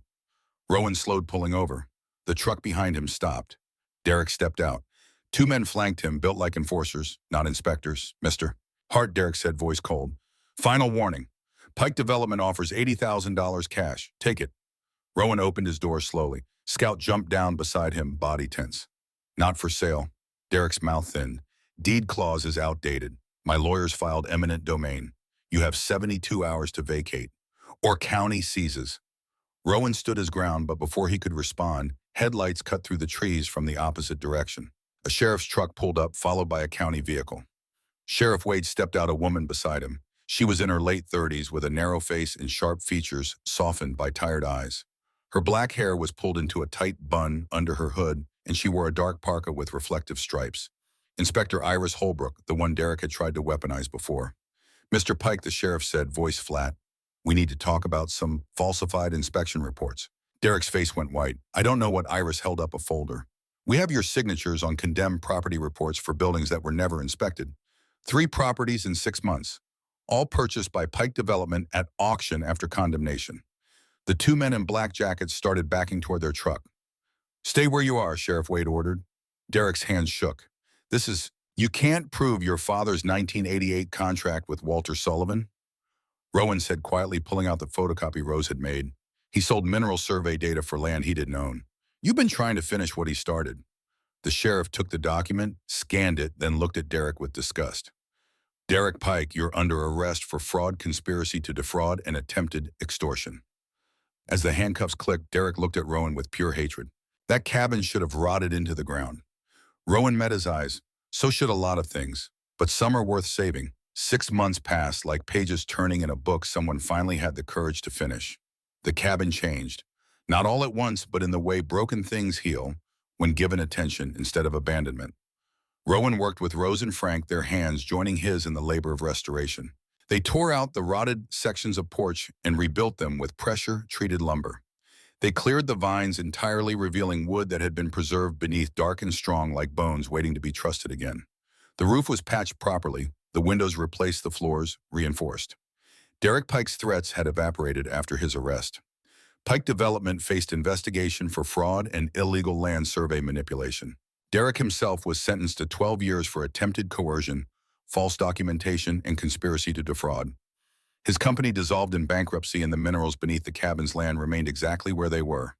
Rowan slowed, pulling over. The truck behind him stopped. Derek stepped out. Two men flanked him, built like enforcers, not inspectors. "Mister." "Hart," Derek said, voice cold. "Final warning. Pike Development offers $80,000 cash. Take it." Rowan opened his door slowly. Scout jumped down beside him, body tense. "Not for sale." Derek's mouth thinned. "Deed clause is outdated. My lawyers filed eminent domain. You have 72 hours to vacate. Or county seizes." Rowan stood his ground, but before he could respond, headlights cut through the trees from the opposite direction. A sheriff's truck pulled up, followed by a county vehicle. Sheriff Wade stepped out, a woman beside him. She was in her late 30s with a narrow face and sharp features softened by tired eyes. Her black hair was pulled into a tight bun under her hood, and she wore a dark parka with reflective stripes. Inspector Iris Holbrook, the one Derek had tried to weaponize before. "Mr. Pike," the sheriff said, voice flat. "We need to talk about some falsified inspection reports." Derek's face went white. "I don't know what." Iris held up a folder. "We have your signatures on condemned property reports for buildings that were never inspected. 3 properties in 6 months, all purchased by Pike Development at auction after condemnation." The two men in black jackets started backing toward their truck. "Stay where you are," Sheriff Wade ordered. Derek's hands shook. You can't prove your father's 1988 contract with Walter Sullivan?" Rowan said quietly, pulling out the photocopy Rose had made. "He sold mineral survey data for land he didn't own. You've been trying to finish what he started." The sheriff took the document, scanned it, then looked at Derek with disgust. "Derek Pike, you're under arrest for fraud, conspiracy to defraud, and attempted extortion." As the handcuffs clicked, Derek looked at Rowan with pure hatred. That cabin should have rotted into the ground. Rowan met his eyes. So should a lot of things, but some are worth saving. 6 months passed like pages turning in a book someone finally had the courage to finish. The cabin changed. Not all at once, but in the way broken things heal when given attention instead of abandonment. Rowan worked with Rose and Frank, their hands joining his in the labor of restoration. They tore out the rotted sections of porch and rebuilt them with pressure-treated lumber. They cleared the vines entirely, revealing wood that had been preserved beneath, dark and strong like bones waiting to be trusted again. The roof was patched properly, the windows replaced, the floors reinforced. Derek Pike's threats had evaporated after his arrest. Pike Development faced investigation for fraud and illegal land survey manipulation. Derek himself was sentenced to 12 years for attempted coercion, false documentation, and conspiracy to defraud. His company dissolved in bankruptcy, and the minerals beneath the cabin's land remained exactly where they were.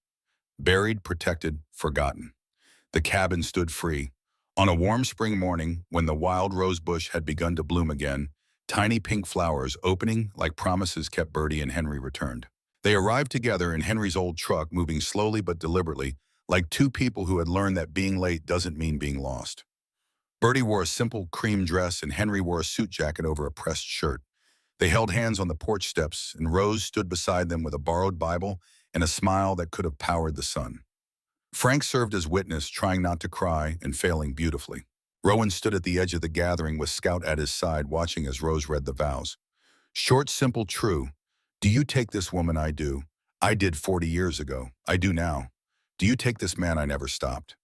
Buried, protected, forgotten. The cabin stood free. On a warm spring morning, when the wild rose bush had begun to bloom again, tiny pink flowers opening like promises kept Bertie and Henry returned. They arrived together in Henry's old truck, moving slowly but deliberately, like two people who had learned that being late doesn't mean being lost. Bertie wore a simple cream dress, and Henry wore a suit jacket over a pressed shirt. They held hands on the porch steps, and Rose stood beside them with a borrowed Bible and a smile that could have powered the sun. Frank served as witness, trying not to cry and failing beautifully. Rowan stood at the edge of the gathering with Scout at his side, watching as Rose read the vows. Short, simple, true. "Do you take this woman?" "I do. I did 40 years ago. I do now. Do you take this man?" "I never stopped."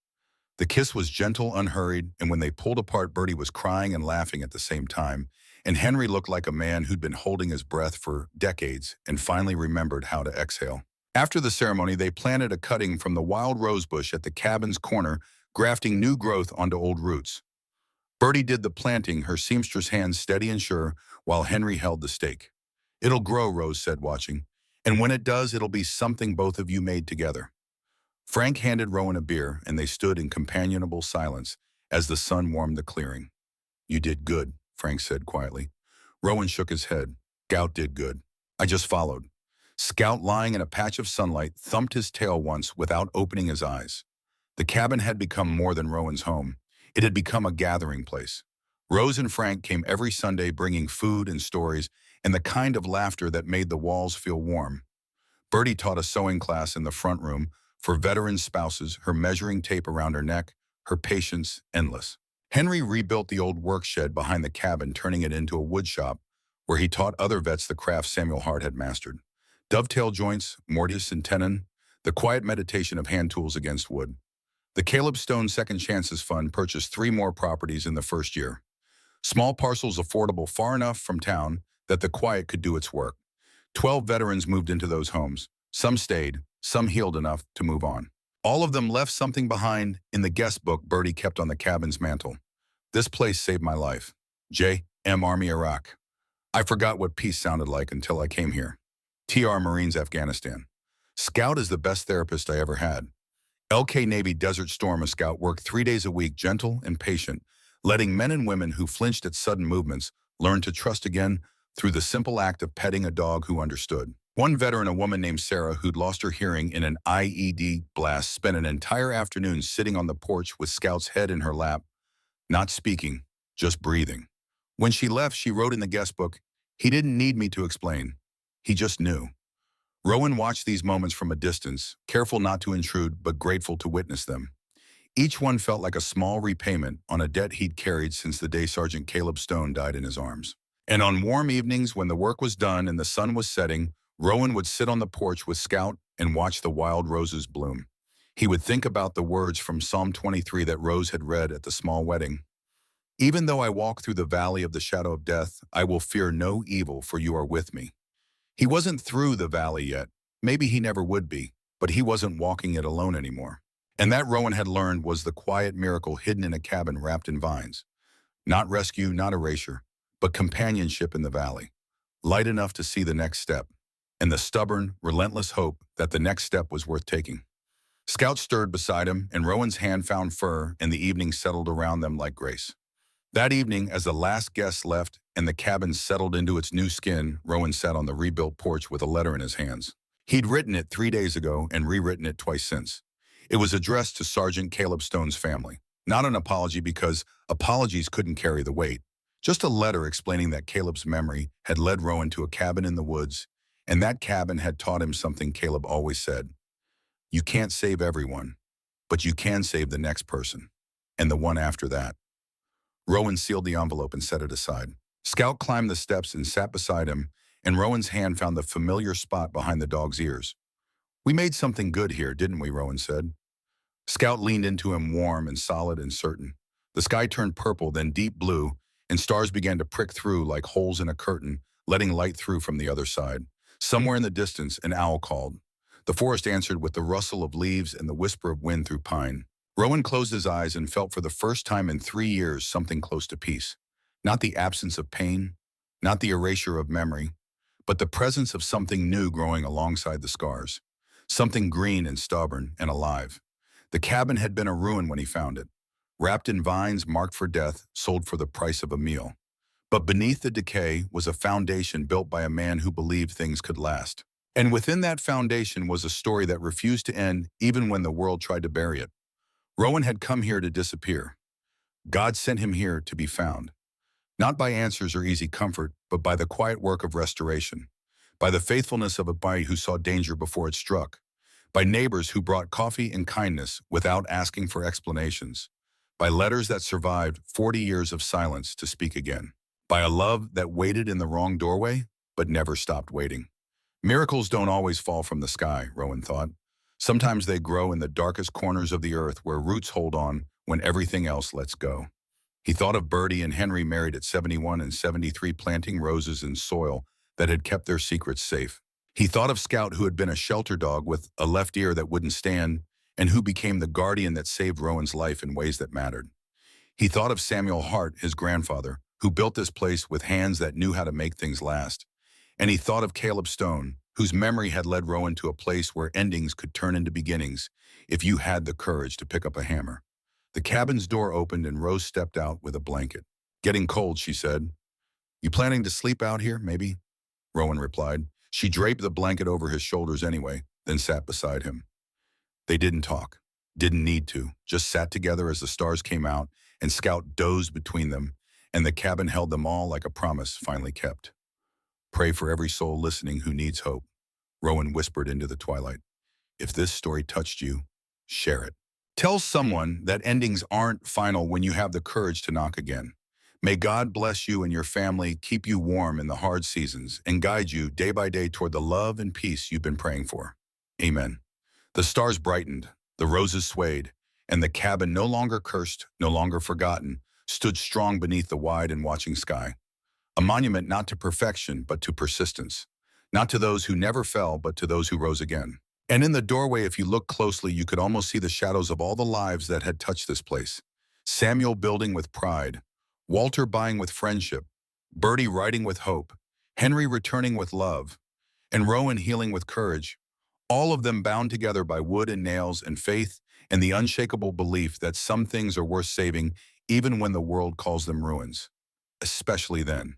The kiss was gentle, unhurried, and when they pulled apart, Bertie was crying and laughing at the same time, and Henry looked like a man who'd been holding his breath for decades and finally remembered how to exhale. After the ceremony, they planted a cutting from the wild rose bush at the cabin's corner, grafting new growth onto old roots. Bertie did the planting, her seamstress hands steady and sure, while Henry held the stake. "It'll grow," Rose said, watching, "and when it does, it'll be something both of you made together." Frank handed Rowan a beer, and they stood in companionable silence as the sun warmed the clearing. "You did good," Frank said quietly. Rowan shook his head. "Scout did good. I just followed." Scout, lying in a patch of sunlight, thumped his tail once without opening his eyes. The cabin had become more than Rowan's home. It had become a gathering place. Rose and Frank came every Sunday, bringing food and stories and the kind of laughter that made the walls feel warm. Bertie taught a sewing class in the front room for veteran spouses, her measuring tape around her neck, her patience endless. Henry rebuilt the old work shed behind the cabin, turning it into a wood shop where he taught other vets the craft Samuel Hart had mastered. Dovetail joints, mortise and tenon, the quiet meditation of hand tools against wood. The Caleb Stone Second Chances Fund purchased 3 more properties in the first year. Small parcels affordable far enough from town that the quiet could do its work. 12 veterans moved into those homes. Some stayed, some healed enough to move on. All of them left something behind in the guest book Bertie kept on the cabin's mantel. This place saved my life. J.M. Army Iraq. I forgot what peace sounded like until I came here. T.R. Marines Afghanistan. Scout is the best therapist I ever had. L.K. Navy Desert Storm, a scout worked 3 days a week, gentle and patient, letting men and women who flinched at sudden movements learn to trust again through the simple act of petting a dog who understood. One veteran, a woman named Sarah, who'd lost her hearing in an IED blast, spent an entire afternoon sitting on the porch with Scout's head in her lap, not speaking, just breathing. When she left, she wrote in the guest book, "He didn't need me to explain. He just knew." Rowan watched these moments from a distance, careful not to intrude but grateful to witness them. Each one felt like a small repayment on a debt he'd carried since the day Sergeant Caleb Stone died in his arms. And on warm evenings when the work was done and the sun was setting, Rowan would sit on the porch with Scout and watch the wild roses bloom. He would think about the words from Psalm 23 that Rose had read at the small wedding. "Even though I walk through the valley of the shadow of death, I will fear no evil, for you are with me." He wasn't through the valley yet. Maybe he never would be, but he wasn't walking it alone anymore. And that, Rowan had learned, was the quiet miracle hidden in a cabin wrapped in vines. Not rescue, not erasure, but companionship in the valley. Light enough to see the next step, and the stubborn, relentless hope that the next step was worth taking. Scout stirred beside him, and Rowan's hand found fur, and the evening settled around them like grace. That evening, as the last guest left and the cabin settled into its new skin, Rowan sat on the rebuilt porch with a letter in his hands. He'd written it 3 days ago and rewritten it twice since. It was addressed to Sergeant Caleb Stone's family. Not an apology, because apologies couldn't carry the weight. Just a letter explaining that Caleb's memory had led Rowan to a cabin in the woods, and that cabin had taught him something Caleb always said. You can't save everyone, but you can save the next person, and the one after that. Rowan sealed the envelope and set it aside. Scout climbed the steps and sat beside him, and Rowan's hand found the familiar spot behind the dog's ears. "We made something good here, didn't we?" Rowan said. Scout leaned into him, warm and solid and certain. The sky turned purple, then deep blue, and stars began to prick through like holes in a curtain, letting light through from the other side. Somewhere in the distance, an owl called. The forest answered with the rustle of leaves and the whisper of wind through pine. Rowan closed his eyes and felt for the first time in 3 years something close to peace. Not the absence of pain, not the erasure of memory, but the presence of something new growing alongside the scars. Something green and stubborn and alive. The cabin had been a ruin when he found it, wrapped in vines, marked for death, sold for the price of a meal. But beneath the decay was a foundation built by a man who believed things could last. And within that foundation was a story that refused to end even when the world tried to bury it. Rowan had come here to disappear. God sent him here to be found. Not by answers or easy comfort, but by the quiet work of restoration. By the faithfulness of a body who saw danger before it struck. By neighbors who brought coffee and kindness without asking for explanations. By letters that survived 40 years of silence to speak again. By a love that waited in the wrong doorway, but never stopped waiting. Miracles don't always fall from the sky, Rowan thought. Sometimes they grow in the darkest corners of the earth where roots hold on when everything else lets go. He thought of Bertie and Henry, married at 71 and 73, planting roses in soil that had kept their secrets safe. He thought of Scout, who had been a shelter dog with a left ear that wouldn't stand, and who became the guardian that saved Rowan's life in ways that mattered. He thought of Samuel Hart, his grandfather, who built this place with hands that knew how to make things last. And he thought of Caleb Stone, whose memory had led Rowan to a place where endings could turn into beginnings if you had the courage to pick up a hammer. The cabin's door opened and Rose stepped out with a blanket. "Getting cold," she said. "You planning to sleep out here, maybe?" Rowan replied. She draped the blanket over his shoulders anyway, then sat beside him. They didn't talk, didn't need to, just sat together as the stars came out and Scout dozed between them, and the cabin held them all like a promise finally kept. "Pray for every soul listening who needs hope," Rowan whispered into the twilight. "If this story touched you, share it. Tell someone that endings aren't final when you have the courage to knock again. May God bless you and your family, keep you warm in the hard seasons, and guide you day by day toward the love and peace you've been praying for. Amen. The stars brightened, the roses swayed, and the cabin, no longer cursed, no longer forgotten, stood strong beneath the wide and watching sky. A monument not to perfection, but to persistence. Not to those who never fell, but to those who rose again. And in the doorway, if you look closely, you could almost see the shadows of all the lives that had touched this place. Samuel building with pride, Walter buying with friendship, Bertie writing with hope, Henry returning with love, and Rowan healing with courage, all of them bound together by wood and nails and faith and the unshakable belief that some things are worth saving even when the world calls them ruins, especially then.